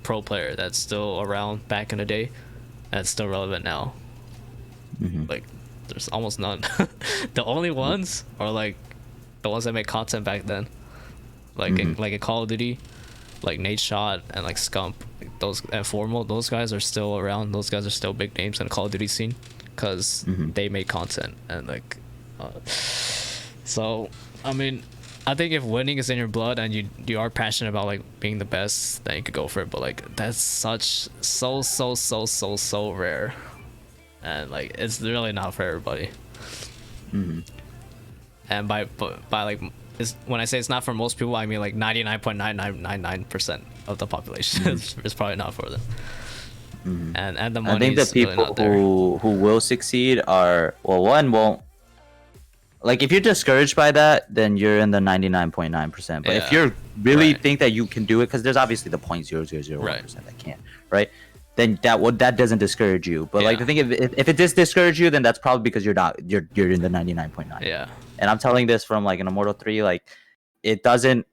B: pro player that's still around back in the day that's still relevant now. Like there's almost none. The only ones are like the ones that make content back then, like in Call of Duty, like Nate Shot and like Scump, like those, and Formal. Those guys are still around. Those guys are still big names in the Call of Duty scene because they made content. And like so I mean, I think if winning is in your blood and you are passionate about like being the best, then you could go for it. But like that's so rare, and like it's really not for everybody. And by like, when I say it's not for most people, I mean like 99.9999% of the population is probably not for them. And the money,
A: I think the
B: really
A: people
B: not there.
A: who will succeed are, well, one won't, like if you're discouraged by that, then you're in the 99.9%. But if
B: Yeah.
A: you're really
B: Right.
A: think that you can do it, because there's obviously the 0.0001%
B: Right.
A: that can't, right? Then that doesn't discourage you. But like
B: Yeah.
A: the thing, if it does discourage you, then that's probably because you're in the 99.9.
B: Yeah.
A: And I'm telling this from like an Immortal 3, like it doesn't,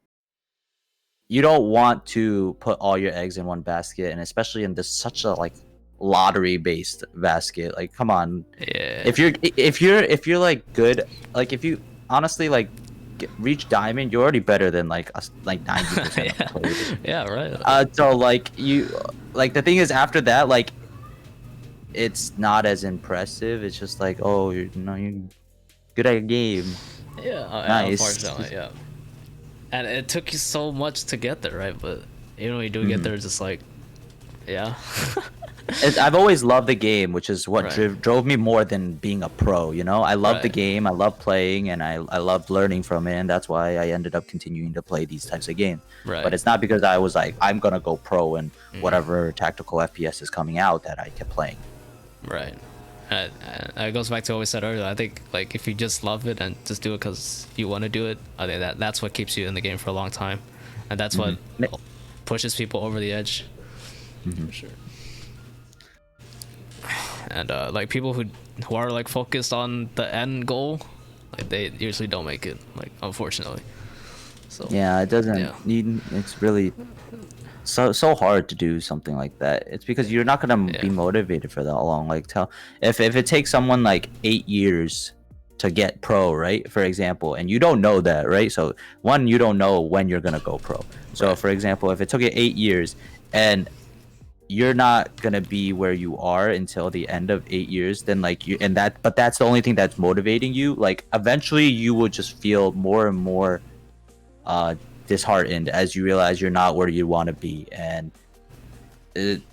A: you don't want to put all your eggs in one basket, and especially in this such a like lottery based basket. Like come on,
B: Yeah.
A: if you're like good, like if you honestly like reach diamond, you're already better than like us, like 90% of the players.
B: Yeah. Right.
A: So like you, like the thing is after that, like it's not as impressive. It's just like, oh, you're good at a game.
B: Yeah.
A: Nice.
B: Unfortunately, yeah. And it took you so much to get there, right? But even when you do get there, it's just like, yeah.
A: I've always loved the game, which is what
B: Right.
A: drove me more than being a pro. You know, I love the
B: Right.
A: game, I love playing, and I love learning from it, and that's why I ended up continuing to play these types of games.
B: Right.
A: But it's not because I was like, I'm gonna go pro and whatever tactical FPS is coming out that I kept playing.
B: Right. And it goes back to what we said earlier. I think like if you just love it and just do it because you want to do it, I think that's what keeps you in the game for a long time, and that's what pushes people over the edge. For sure. And like people who are like focused on the end goal, like they usually don't make it, like unfortunately. So
A: Yeah, it doesn't
B: Yeah.
A: need. It's really so hard to do something like that. It's because you're not gonna be
B: Yeah.
A: motivated for that long. Like if it takes someone like 8 years to get pro, right? For example, and you don't know that, right? So one, you don't know when you're gonna go pro. So for example, if it took you 8 years and you're not gonna be where you are until the end of 8 years, then like you, and that, but that's the only thing that's motivating you. Like eventually you will just feel more and more disheartened as you realize you're not where you want to be, and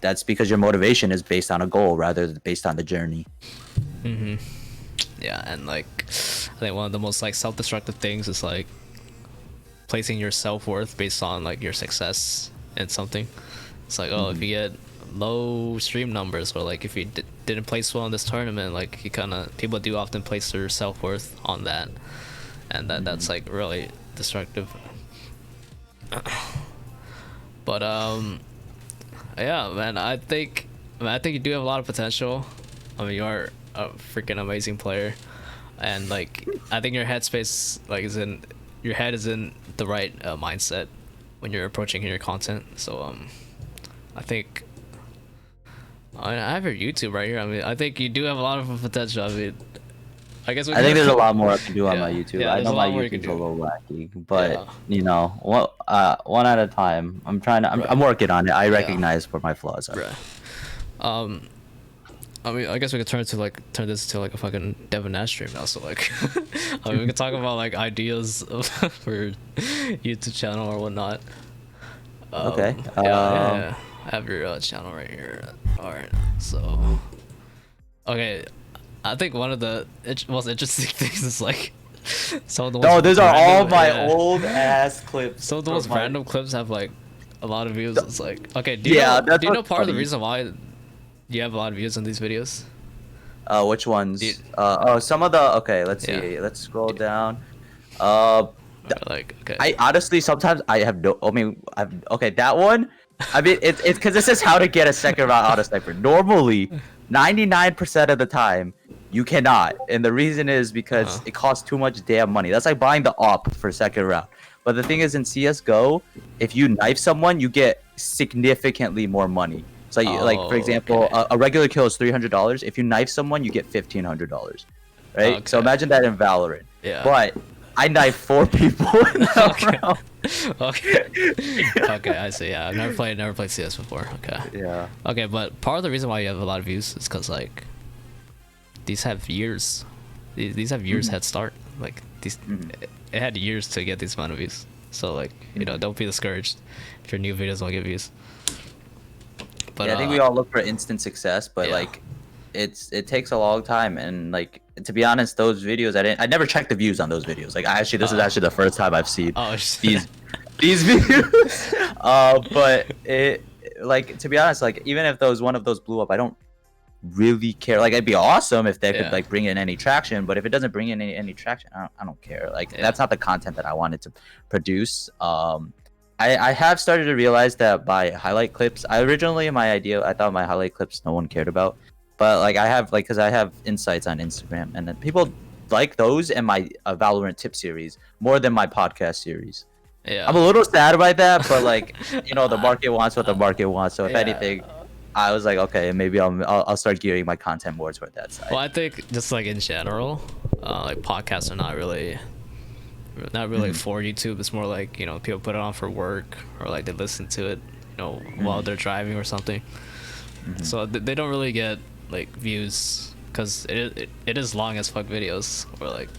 A: that's because your motivation is based on a goal rather than based on the journey.
B: Yeah, and like I think one of the most like self-destructive things is like placing your self-worth based on like your success in something. It's like, oh, if you get low stream numbers, or like if you didn't place well in this tournament, like you kind of, people do often place their self-worth on that, and that's like really destructive. But yeah, man, I think you do have a lot of potential. I mean, you are a freaking amazing player, and like I think your headspace like your head is in the right mindset when you're approaching your content. So I think I have your YouTube right here. I mean, I think you do have a lot of potential. I mean, I guess
A: I think there's a lot more I can do on
B: Yeah,
A: my YouTube.
B: yeah,
A: I
B: there's
A: know
B: a
A: my
B: lot more you can
A: YouTube's a
B: do.
A: little wacky, but
B: Yeah.
A: you know, one at a time. I'm trying to. I'm working on it. I recognize where my flaws are.
B: Right. I mean, I guess we could turn this to like a fucking Devin Nash stream now. So like, I mean, we could talk about like ideas for YouTube channel or whatnot.
A: Okay.
B: Yeah. I have your channel right here. All right. So, okay. I think one of the most interesting things is like some of the
A: No,
B: most
A: those are all
B: random-
A: my
B: yeah.
A: old ass clips.
B: Some of the
A: from
B: most
A: my-
B: random clips have like a lot of views. It's like, okay, do you
A: Yeah,
B: know,
A: that's
B: do you know
A: what's
B: part of the
A: funny.
B: reason why you have a lot of views on these videos?
A: Which ones?
B: Dude.
A: Oh, some of the. Okay, let's
B: Yeah.
A: see. Let's scroll down. Uh,
B: Or like, okay.
A: I honestly sometimes I have no. I mean, okay, that one. I mean, it's because this is how to get a second round auto sniper. Normally, 99% of the time, you cannot, and the reason is because it costs too much damn money. That's like buying the op for second round. But the thing is, in CS:GO, if you knife someone, you get significantly more money. So, like for example,
B: okay.
A: a regular kill is $300. If you knife someone, you get $1,500, right? So
B: Okay.
A: imagine that in Valorant.
B: Yeah.
A: But I knifed 4 people in that
B: Okay.
A: round.
B: Okay. Okay, I see. Yeah, I've never played CS before. Okay.
A: Yeah.
B: Okay, but part of the reason why you have a lot of views is because like these have years. These have years head start. Like these, it had years to get these amount of views. So like don't be discouraged if your new videos don't get views. But
A: Yeah, I think we all look for instant success, but
B: yeah.
A: like it takes a long time, and like to be honest, those videos I never checked the views on those videos. Like this is actually the first time I've seen
B: Oh,
A: these videos. But it like to be honest, like even if one of those blew up, I don't really care. Like it'd be awesome if they could like bring in any traction, but if it doesn't bring in any traction, I don't care. Like that's not the content that I wanted to produce. I have started to realize that by highlight clips, I thought my highlight clips no one cared about, but like I have because I have insights on Instagram, and then people like those and my Valorant tip series more than my podcast series.
B: Yeah.
A: I'm a little sad about that, but like the market wants what the market wants. So if anything, I was like, okay, maybe I'll start gearing my content more toward that side.
B: Well, I think just like in general, like podcasts are not really for YouTube. It's more like people put it on for work, or like they listen to it while they're driving or something. So they don't really get like views because it is long as fuck videos, or like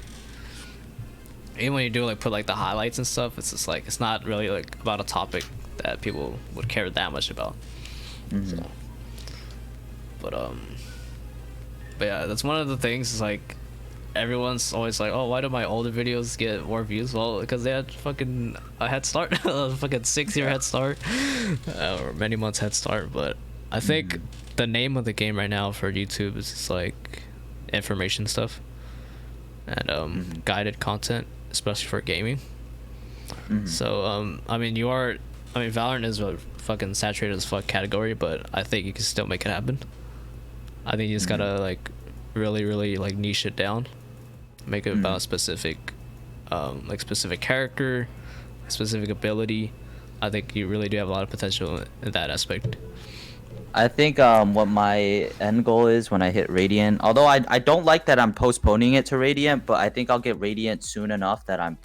B: even when you do like put like the highlights and stuff, it's just like it's not really like about a topic that people would care that much about. So, but yeah, that's one of the things is like everyone's always like, oh, why do my older videos get more views? Well, because they had fucking a head start, a fucking 6-year head start, or many months head start. But I think the name of the game right now for YouTube is just like information stuff and guided content, especially for gaming. So I mean Valorant is a fucking saturated as fuck category, but I think you can still make it happen. I think you just gotta like really like niche it down, make it about a specific specific character, specific ability. I think you really do have a lot of potential in that aspect.
A: I think what my end goal is when I hit Radiant, although I don't like that I'm postponing it to Radiant, but I think I'll get Radiant soon enough that I'm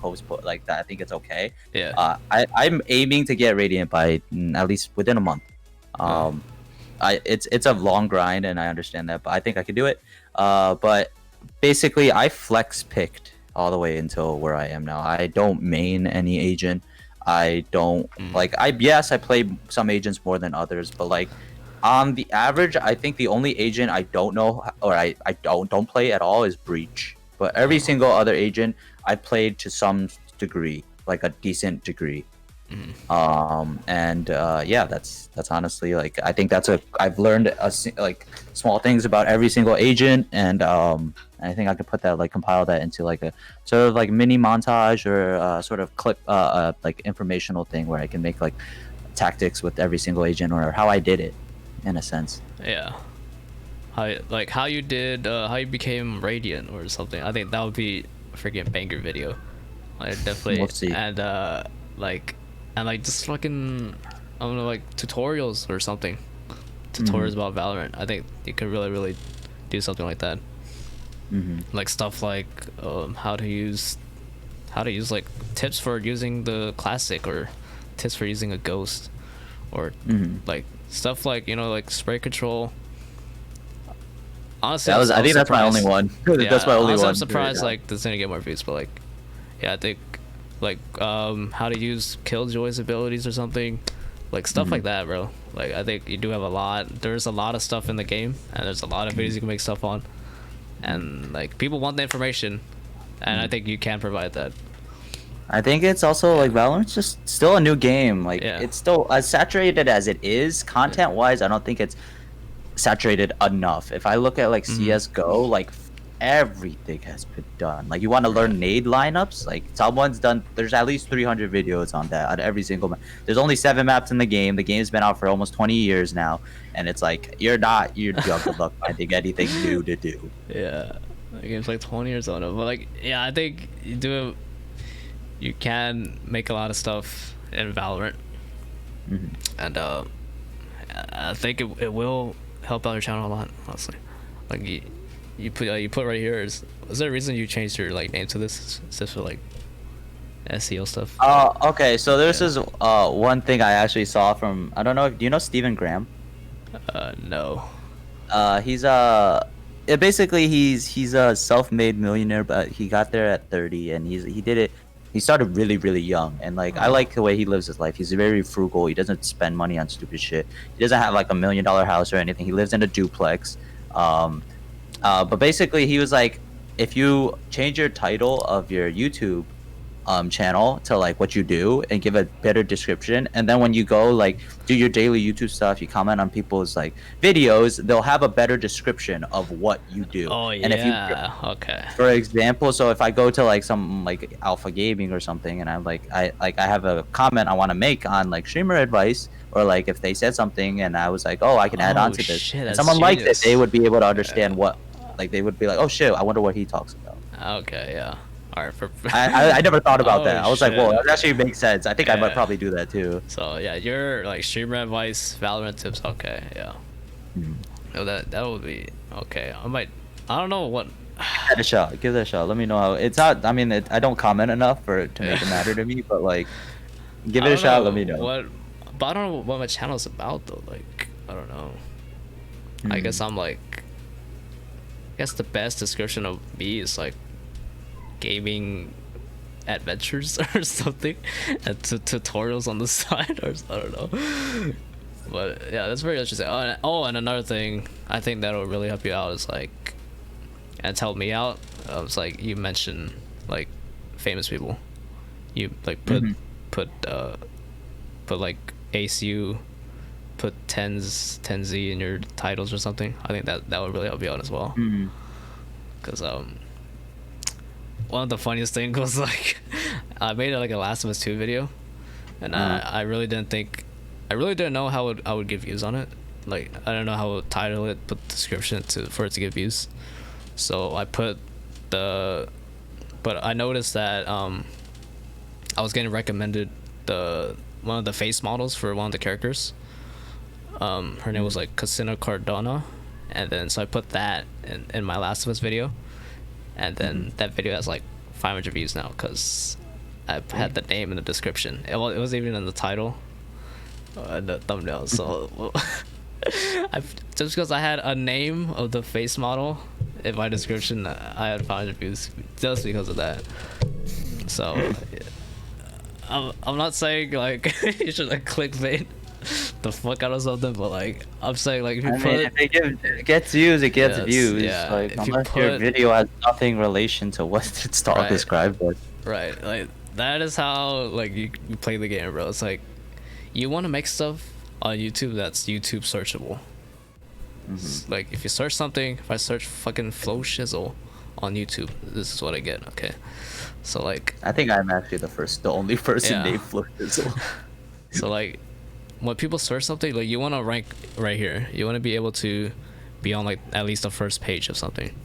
A: like that. I think it's okay.
B: Yeah.
A: I'm aiming to get Radiant by at least within a month. It's a long grind, and I understand that, but I think I can do it. But basically, I flex picked all the way until where I am now. I don't main any agent. I don't I play some agents more than others, but like on the average, I think the only agent I don't know or I don't play at all is Breach. But every single other agent I played to some degree, like a decent degree. That's honestly like I think I've learned like small things about every single agent, and I think I could put that compile that into like a sort of like mini montage or sort of clip like informational thing where I can make like tactics with every single agent or how I did it in a sense.
B: Yeah. How you became Radiant or something. I think that would be a freaking banger video. I definitely
A: We'll see.
B: And just fucking I don't know, like tutorials or something. Tutorials about Valorant. I think you could really do something like that. Like stuff like how to use like tips for using the classic or tips for using a ghost or like stuff like like spray control. Honestly,
A: I think that's my only one. That's my only
B: honestly,
A: one.
B: I'm surprised like this didn't get more views, but like yeah, I think like how to use Killjoy's abilities or something, like stuff like that, bro. Like I think you do have there's a lot of stuff in the game, and there's a lot of videos you can make stuff on, and like people want the information, and I think you can provide that.
A: I think it's also like Valorant's just still a new game. Like
B: Yeah.
A: it's still as saturated as it is content wise. I don't think it's saturated enough. If I look at like CS:GO, like everything has been done. Like you want to learn nade lineups, like someone's done. There's at least 300 videos on that on every single map. There's only 7 maps in the game. The game's been out for almost 20 years now, and it's like you're good luck finding anything new to do.
B: Yeah, the game's like 20 years old, but like yeah, I think you can make a lot of stuff in Valorant, and I think it will help out your channel a lot, honestly. Like you put right here is there a reason you changed your like name to this? Is this for like SEO stuff?
A: Okay, so this is one thing I actually saw from, I don't know, do you know Stephen Graham?
B: No.
A: He's basically he's a self-made millionaire, but he got there at 30, and he did it. He started really young, and like I like the way he lives his life. He's very frugal. He doesn't spend money on stupid shit. He doesn't have like $1 million house or anything. He lives in a duplex. But basically he was like, if you change your title of your YouTube channel to like what you do and give a better description, and then when you go like do your daily YouTube stuff, you comment on people's like videos, they'll have a better description of what you do.
B: Oh yeah.
A: And if you,
B: okay.
A: for example, so if I go to like some like Alpha Gaming or something, and I'm like I have a comment I want to make on like streamer advice, or like if they said something and I was like, oh, I can add on to this,
B: shit,
A: and someone liked it, they would be able to understand
B: Yeah.
A: what, like they would be like, oh shit, I wonder what he talks about.
B: Okay, yeah. All right.
A: I never thought about
B: Oh,
A: that. I was like, well,
B: shit.
A: that actually makes sense. I think I might
B: Yeah.
A: probably do that too.
B: So yeah, your like streamer advice, Valorant tips. Okay, yeah. No, that would be okay. I don't know what.
A: Give that a shot. Give that a shot. Let me know how. It's not. I mean, I don't comment enough for it to make it matter to me, but like, give it a shot. Let me know.
B: But I don't know what my channel's about though. Like, I don't know. I guess I'm like. I guess the best description of me is like gaming adventures or something, and tutorials on the side, or I don't know. But yeah, that's very interesting. And another thing I think that'll really help you out is like, and it's helped me out. It's like you mentioned like famous people. You like put like ACU, put 10Z in your titles or something. I think that would really help you out as well. Because one of the funniest things was like I made like a Last of Us 2 video, and I really didn't know how I would get views on it. Like I don't know how to title it, put description for it to get views. So I put but I noticed that I was getting recommended one of the face models for one of the characters. Her name was like Casina Cardona, and then so I put that in my Last of Us video, and then that video has like 500 views now because I had the name in the description. It was even in the title and the thumbnail. So just because I had a name of the face model in my description, I had 500 views just because of that. So I'm not saying like you should like clickbait the fuck out of something, but like I'm saying like if you
A: if it gets views, it gets views.
B: Yeah,
A: like
B: if
A: unless your video has nothing relation to what it's described as.
B: Right, like that is how like you play the game, bro. It's like you want to make stuff on YouTube that's YouTube searchable. Like if you search something, if I search fucking FLOWSHIZZLE on YouTube, this is what I get. Okay, so like
A: I think I'm actually the only person named FLOWSHIZZLE.
B: So like when people search something, like you want to rank right here. You want to be able to be on like at least the first page of something.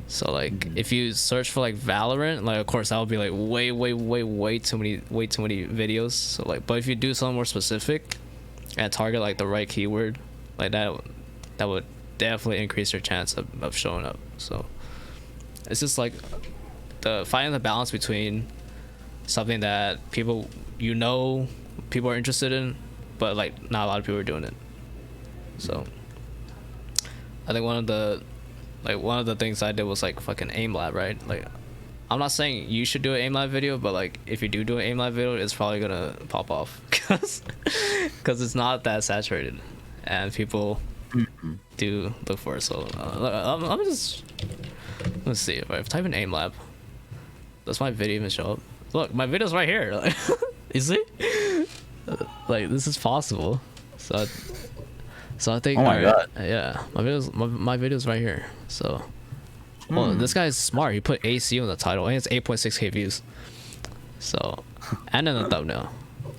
B: So like if you search for like Valorant, like of course that would be like way too many videos. So like, but if you do something more specific and target like the right keyword, like that would definitely increase your chance of showing up. So it's just like finding the balance between something that people are interested in, but like not a lot of people are doing it. So I think one of the things I did was like fucking aim lab, right? Like I'm not saying you should do an aim lab video, but like if you do an aim lab video, it's probably gonna pop off because it's not that saturated and people do look for it. So I'm just Let's see if I type in aim lab. Does my video even show up? Look, my video's right here. Like, you see? Like, this is possible. So I think.
A: Oh my god.
B: Yeah, my video's right here. So, well, this guy's smart. He put AC on the title, and it's 8.6k views. So, and in the thumbnail.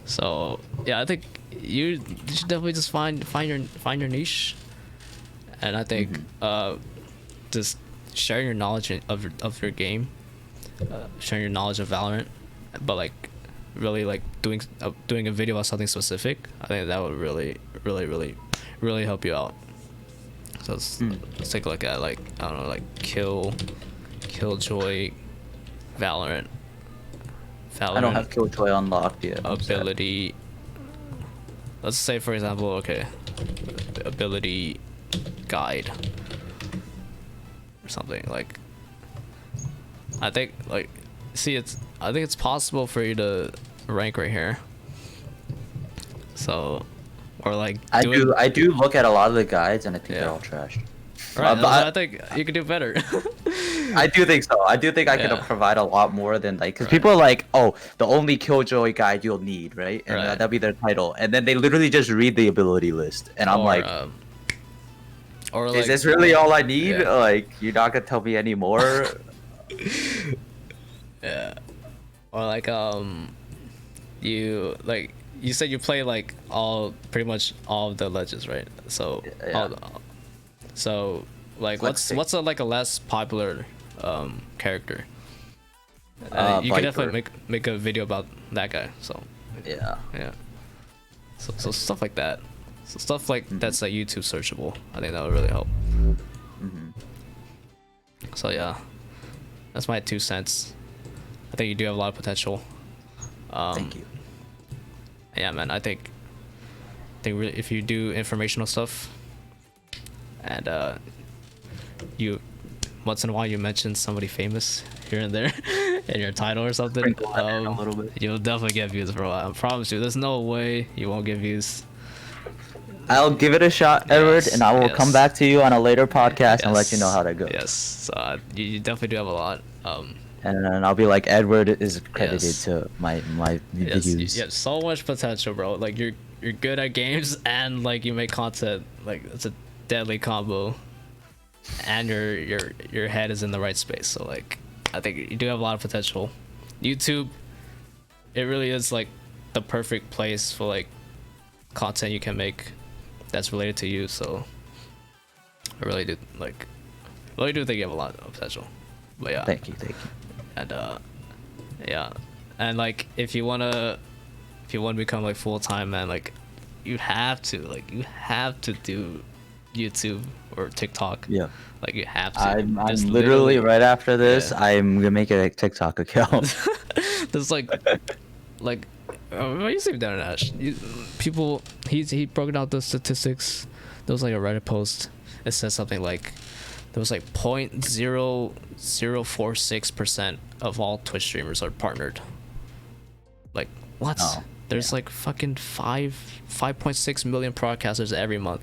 B: So yeah, I think you should definitely just find your niche, and I think just sharing your knowledge of your game, sharing your knowledge of Valorant, but like really like doing a video about something specific. I think that would really help you out. So let's take a look at like, I don't know, like Killjoy Valorant.
A: I don't have Killjoy unlocked yet.
B: Ability. Let's say, for example, okay, ability guide or something like. I think like, see, I think it's possible for you to rank right here. So, or like.
A: I do look at a lot of the guides and I think they're all trash.
B: Right, but I think you could do better.
A: I do think so. I do think I could provide a lot more than like, because people are like, oh, the only Killjoy guide you'll need, right? And that'll be their title, and then they literally just read the ability list, and I'm like,
B: or
A: is this really all I need? Like, you're not gonna tell me anymore?
B: Yeah. Or like you said you play like pretty much all of the legends, right? So so like what's a like a less popular character? You can definitely make a video about that guy. So
A: yeah.
B: So stuff like that. So stuff like that's like YouTube searchable. I think that would really help. So yeah, that's my 2 cents. I think you do have a lot of potential.
A: Thank you.
B: Yeah, man. I think really, if you do informational stuff, and you once in a while you mention somebody famous here and there in your title or something,
A: a little bit.
B: You'll definitely get views, bro. I promise you. There's no way you won't get views.
A: I'll give it a shot, Edward, and I will come back to you on a later podcast and let you know how that goes.
B: Yes, so you definitely do have a lot.
A: And then I'll be like, Edward is credited to my videos.
B: You have so much potential, bro. Like you're good at games and like you make content. Like it's a deadly combo, and your head is in the right space. So like, I think you do have a lot of potential. YouTube, it really is like the perfect place for like content you can make that's related to you. So I really do think you have a lot of potential. But yeah,
A: thank you.
B: And yeah, and like if you wanna become like full-time, man, like you have to do YouTube or TikTok.
A: Yeah,
B: like you have to.
A: I'm literally right after this, I'm gonna make a TikTok account.
B: There's like you see down at Ash, people, he broke out the statistics. There was like a Reddit post. It says something like there was like 0.0046% of all Twitch streamers are partnered. Like what?
A: Oh,
B: There's like fucking 5.6 million broadcasters every month.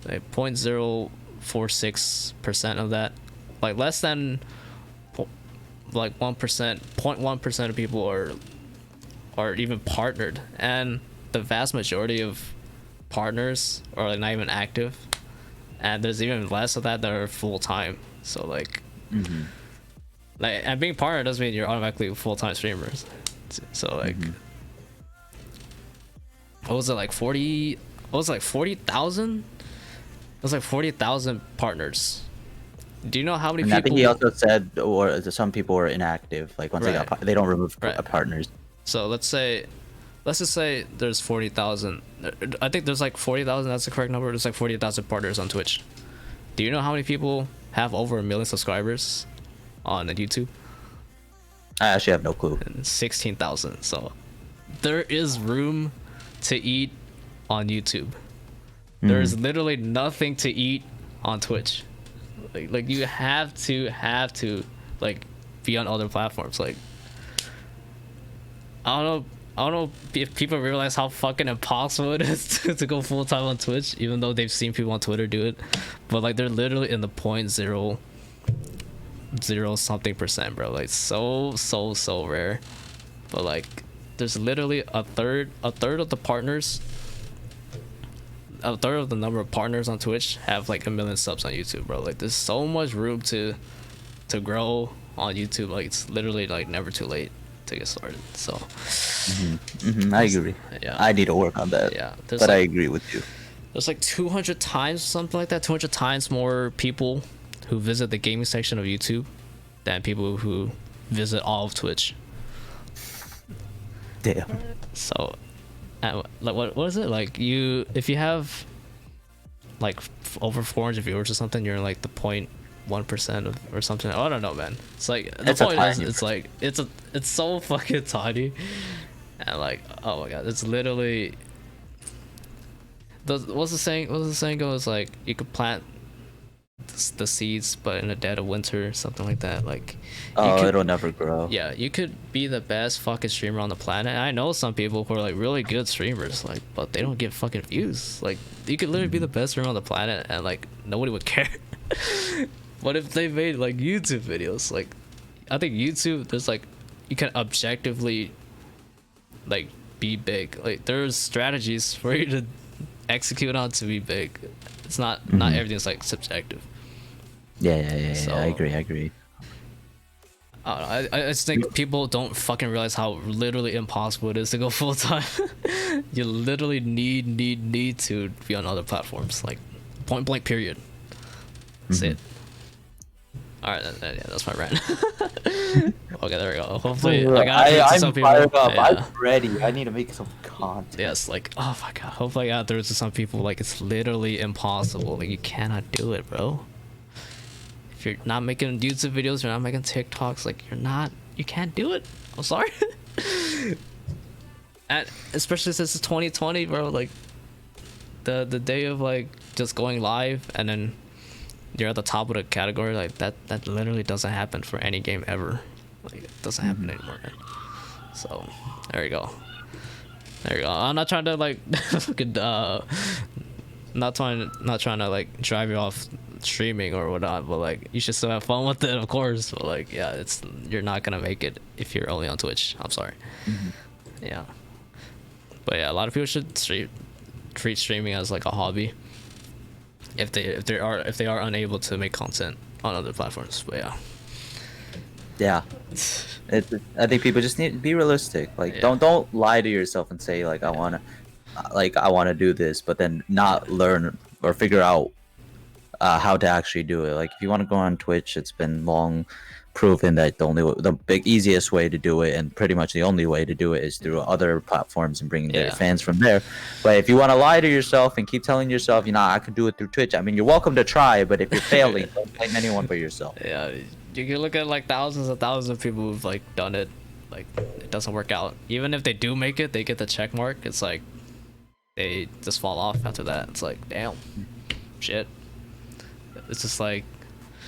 B: Like 0.046% of that, like less than like 1%, 0.1% of people are even partnered, and the vast majority of partners are like not even active, and there's even less of that are full-time. So like like, and being partnered doesn't mean you're automatically full-time streamers. So like what was it, like 40, what was it, like 40,000? It was like 40,000 partners. Do you know how many people?
A: I think he also said, or some people were inactive. Like once they don't remove partners.
B: So let's just say there's 40,000. I think there's like 40,000. That's the correct number. There's like 40,000 partners on Twitch. Do you know how many people have over 1 million subscribers on YouTube?
A: I actually have no clue.
B: 16,000. So there is room to eat on YouTube. There is literally nothing to eat on Twitch. Like you have to like be on other platforms. Like I don't know if people realize how fucking impossible it is to go full time on Twitch, even though they've seen people on Twitter do it. But like they're literally in the 0 something percent, bro. Like so rare. But like there's literally a third of the partners, a third of the number of partners on Twitch have like 1 million subs on YouTube, bro. Like there's so much room to grow on YouTube. Like it's literally like never too late to get started. So
A: I agree.
B: Yeah,
A: I need to work on that.
B: Yeah,
A: but
B: like,
A: I agree with you.
B: There's like 200 times something like that, 200 times more people who visit the gaming section of YouTube than people who visit all of Twitch.
A: Damn.
B: So like what is it, like if you have like over 400 viewers or something, you're in like the 0.1% of or something. I don't know, man. It's like the point is, it's like it's so fucking tiny, and like, oh my god, it's literally what's the saying goes, like you could plant the seeds but in the dead of winter, something like that. Like,
A: it'll never grow.
B: Yeah, you could be the best fucking streamer on the planet, and I know some people who are like really good streamers, like, but they don't get fucking views. Like, you could literally be the best streamer on the planet and like nobody would care. What if they made like YouTube videos? Like, I think YouTube, there's like, you can objectively like be big. Like, there's strategies for you to execute on to be big. It's not everything's like subjective.
A: Yeah.
B: So,
A: I agree.
B: I just think people don't fucking realize how literally impossible it is to go full time. You literally need to be on other platforms, like point blank period. That's it. All right, yeah, that's my rant. Okay, there we go. Hopefully, I got through to some people.
A: Fired up. Yeah. I'm ready. I need to make some content.
B: Yes, like, oh my god. Hopefully, I got through to some people. Like, it's literally impossible. Like, you cannot do it, bro. If you're not making YouTube videos, you're not making TikToks. Like, you can't do it. I'm sorry. And especially since it's 2020, bro. Like, the day of like just going live and then you're at the top of the category, like that literally doesn't happen for any game ever. Like, it doesn't happen anymore. So there you go. I'm not trying to like not trying to like drive you off streaming or whatnot, but like you should still have fun with it, of course. But like, yeah, you're not gonna make it if you're only on Twitch. I'm sorry. Yeah, but yeah, a lot of people should treat streaming as like a hobby if they are unable to make content on other platforms. But yeah,
A: I think people just need to be realistic. Like, don't lie to yourself and say like I want to do this, but then not learn or figure out how to actually do it. Like, if you want to go on Twitch, it's been long proven that the easiest way to do it, and pretty much the only way to do it, is through other platforms and bringing their fans from there. But if you want to lie to yourself and keep telling yourself, I could do it through Twitch, I mean, you're welcome to try, but if you're failing, don't blame anyone but yourself.
B: Yeah, you can look at like thousands of people who've like done it, like it doesn't work out. Even if they do make it, they get the check mark, it's like they just fall off after that. It's like, damn, shit. It's just like,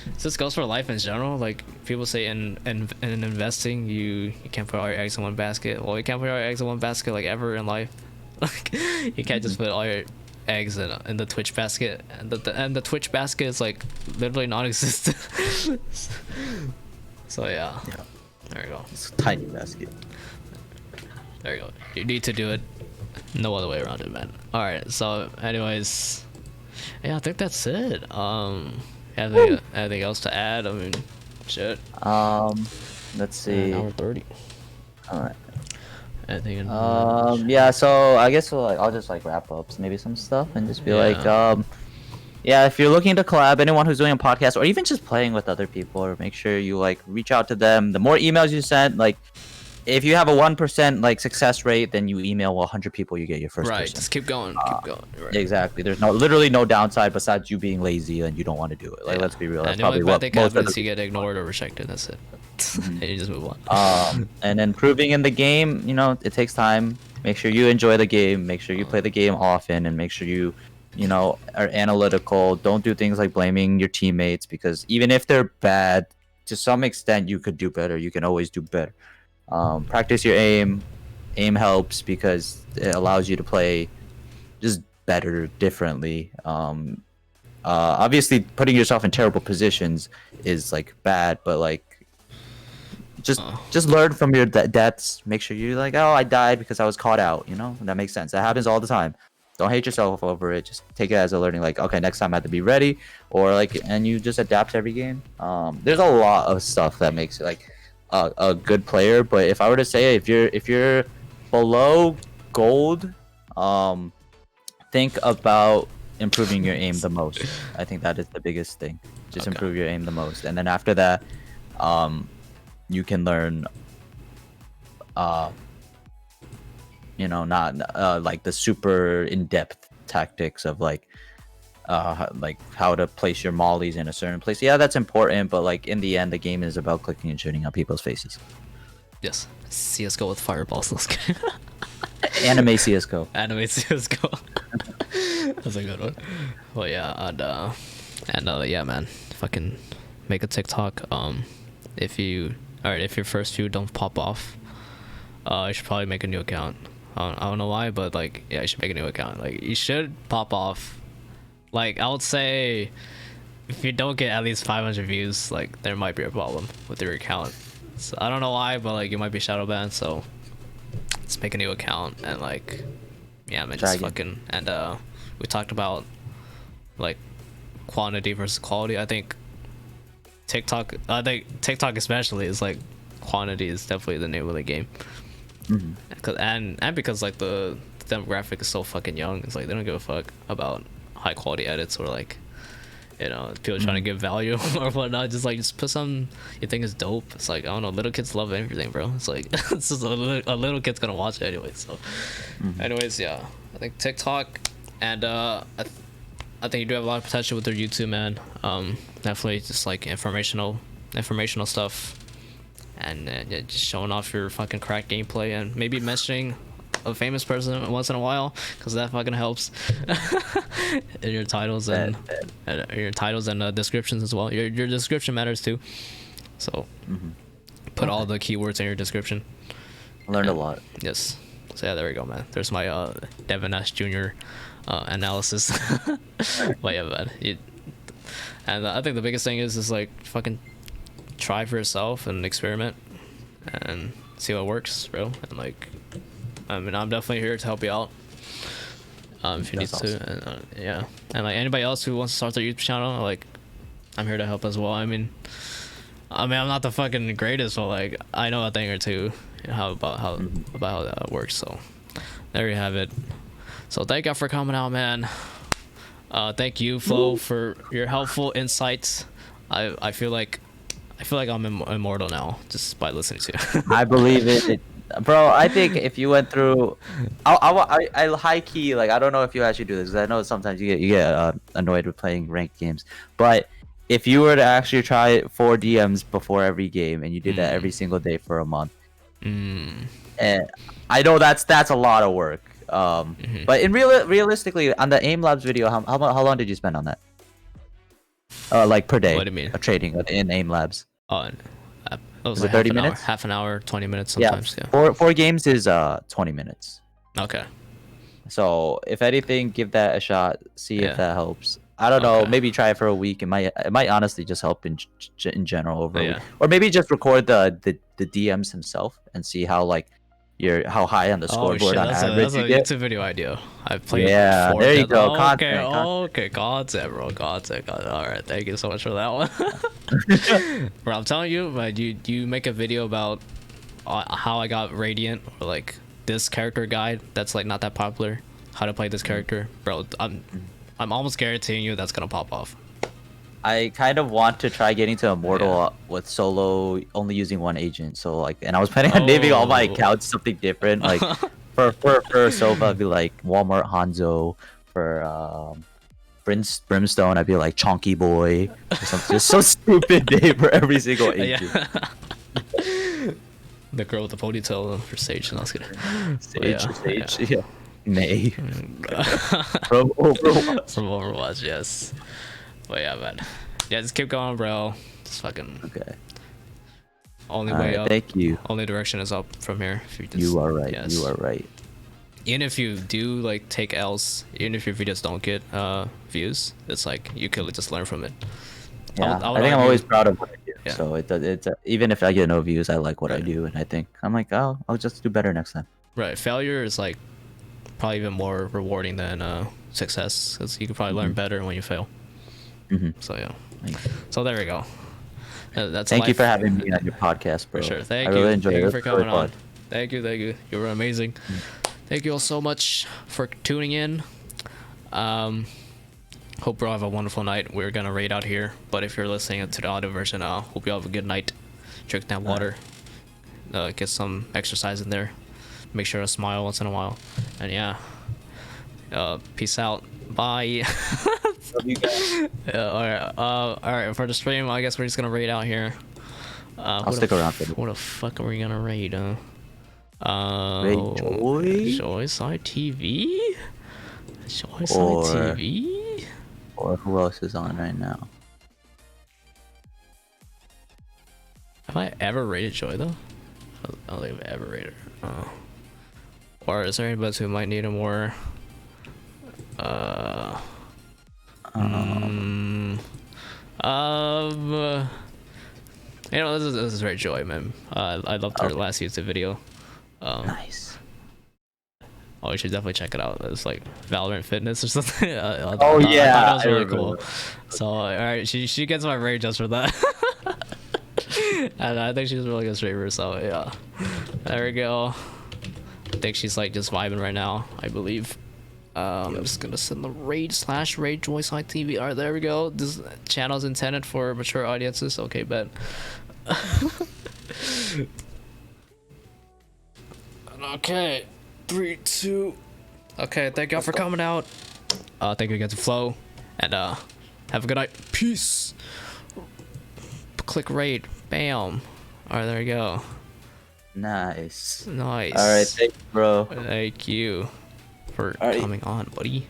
B: it just goes for life in general. Like, people say in investing, you can't put all your eggs in one basket. Well, you can't put all your eggs in one basket like ever in life. Like, you can't just put all your eggs in the Twitch basket, and the Twitch basket is like literally non-existent. So yeah, there you go.
A: It's a tiny basket.
B: There you go. You need to do it. No other way around it, man. All right. So, anyways, yeah, I think that's it. Anything else to add? I mean, shit.
A: Let's see.
B: Hour 30.
A: All right.
B: Anything?
A: Yeah. So I guess I'll just like wrap up maybe some stuff and just be like, yeah, if you're looking to collab, anyone who's doing a podcast or even just playing with other people, or make sure you like reach out to them. The more emails you send, like, if you have a 1% like success rate, then you email 100 people, you get your first person.
B: Just keep going. Right.
A: Exactly. There's literally no downside besides you being lazy and you don't want to do it. Like, let's be real. That's probably what most of
B: you get ignored or rejected. That's it. And you just move on.
A: And then improving in the game, it takes time. Make sure you enjoy the game. Make sure you play the game often, and make sure you are analytical. Don't do things like blaming your teammates, because even if they're bad, to some extent you could do better. You can always do better. Practice your aim. Aim helps because it allows you to play just better, differently. Obviously, putting yourself in terrible positions is like bad, but like just learn from your deaths. Make sure you like, oh, I died because I was caught out. You know, that makes sense. That happens all the time. Don't hate yourself over it. Just take it as a learning. Like, okay, next time I have to be ready, or like, and you just adapt to every game. There's a lot of stuff that makes it like a good player. But if I were to say, if you're below gold, think about improving your aim the most. I think that is the biggest thing. Just improve your aim the most, and then after that, you can learn you know, not like the super in-depth tactics of like how to place your mollies in a certain place. Yeah, that's important, but like in the end, the game is about clicking and shooting on people's faces.
B: Yes, CS:GO with fireballs. Let's go.
A: Anime CS:GO.
B: Anime CS:GO. That's a good one. Well, yeah, and yeah, man, fucking make a TikTok. If your first few don't pop off, you should probably make a new account. I don't know why, but like, yeah, you should make a new account. Like, you should pop off. Like, I would say, if you don't get at least 500 views, like, there might be a problem with your account. So I don't know why, but like, you might be shadow banned. So let's make a new account and like, yeah, man, just fucking. And we talked about like quantity versus quality. I think TikTok especially is like, quantity is definitely the name of the game. Because like the demographic is so fucking young, it's like they don't give a fuck about high quality edits or like, you know, people trying to give value or whatnot. Just put something you think is dope. It's like, I don't know, little kids love everything, bro. It's like it's just a little kid's gonna watch it anyway. So anyways, yeah, I think TikTok, and I think you do have a lot of potential with your YouTube, man. Definitely just like informational stuff, and yeah, just showing off your fucking crack gameplay, and maybe mentioning a famous person once in a while, because that fucking helps. In your titles and descriptions as well. Your description matters too, so put all the keywords in your description.
A: I learned a lot.
B: Yes. So yeah, there we go, man. There's my Devin S Jr. Analysis. But yeah, man. And I think the biggest thing is like fucking try for yourself and experiment and see what works, bro. And like, I mean, I'm definitely here to help you out if you need to. And, yeah, and like anybody else who wants to start their YouTube channel, like, I'm here to help as well. I mean, I'm not the fucking greatest, but like, I know a thing or two about how that works. So there you have it. So thank you for coming out, man. Thank you, Flo, for your helpful insights. I feel like I'm immortal now just by listening to you.
A: I believe it. Bro, I think if you went through, I high key, like, I don't know if you actually do this, because I know sometimes you get annoyed with playing ranked games, but if you were to actually try 4 DMs before every game and you did that every single day for a month, and I know that's a lot of work. But realistically, on the Aim Labs video, how long did you spend on that? Like per day?
B: What do you mean?
A: Trading in Aim Labs.
B: It was
A: it
B: like
A: 30 minutes?
B: Half an hour, 20 minutes sometimes. Yeah.
A: Four games is 20 minutes.
B: Okay.
A: So if anything, give that a shot. See if that helps. I don't know. Maybe try it for a week. It might honestly just help in general over a week. Or maybe just record the DMs himself and see how like how high on the scoreboard on average you get.
B: That's a YouTube video idea. I've played.
A: Yeah, there you go.
B: Okay, content, bro. Content. All right, thank you so much for that one. Bro, I'm telling you, but you make a video about how I got Radiant, or like this character guide that's like not that popular, how to play this character, bro. I'm almost guaranteeing you that's gonna pop off.
A: I kind of want to try getting to Immortal with solo, only using one agent. So like, and I was planning on naming all my accounts something different. Like for Sova, I'd be like Walmart Hanzo. For Brimstone, I'd be like Chonky Boy. Or something. Just so stupid name for every single agent.
B: Yeah. The girl with the ponytail for Sage. No, I was kidding.
A: Sage. Yeah. May.
B: From Overwatch, yes. But yeah, man. Yeah, just keep going, bro. Just fucking.
A: Okay.
B: Only way up.
A: Thank you.
B: Only direction is up from here. If
A: you are right. Yes. You are right.
B: even if you do like take L's, even if your videos don't get views, it's like you could just learn from it.
A: Yeah,
B: I would
A: I think I'm
B: argue-
A: always proud of what I do.
B: Yeah.
A: So it's even if I get no views, I like what I
B: Right.
A: do, and I think I'm like, oh, I'll just do better next time.
B: Right, failure is like probably even more rewarding than success, because you can probably learn better when you fail. So yeah, so there we go. That's
A: Thank you
B: life.
A: for having me on your podcast, bro.
B: For sure. Thank
A: I
B: you.
A: really enjoyed
B: Thank
A: it.
B: you for
A: It was really
B: coming on.
A: fun.
B: Thank you. You were amazing. Thank you all so much for tuning in. Hope you all have a wonderful night. We're gonna raid out here, but if you're listening to the audio version, hope you all have a good night. Drink that water. Get some exercise in there. Make sure to smile once in a while. And yeah. Peace out. Bye.
A: Love you guys.
B: All right. For the stream, I guess we're just gonna raid out here.
A: I'll stick around for
B: What the fuck are we gonna raid?
A: Raid Joy?
B: Joy Side TV? Joy Side
A: Or-
B: TV?
A: Or who else is on right now?
B: Have I ever rated Joy though? I don't think I've ever rated her. Or is there anybody who might need a more you know, this is very Joy, man. I loved her last YouTube video.
A: Nice.
B: Oh, you should definitely check it out. It's like Valorant Fitness or something. I
A: Oh,
B: thought
A: yeah,
B: that was
A: I
B: really
A: remember.
B: cool. So, alright, she gets my rage just for that. And I think she's a really good streamer, so yeah. There we go. I think she's like just vibing right now, I believe. I'm just gonna send the raid/raid Joy Side TV. Alright, there we go. This channel's intended for mature audiences. Okay, bet. Okay. 3, 2. Okay, thank y'all for coming out. Thank you again to Flow. And have a good night. Peace. Click raid. Bam. Alright, there we go.
A: Nice.
B: Nice.
A: All right, thanks, bro.
B: Thank you for
A: Alright.
B: coming on, buddy.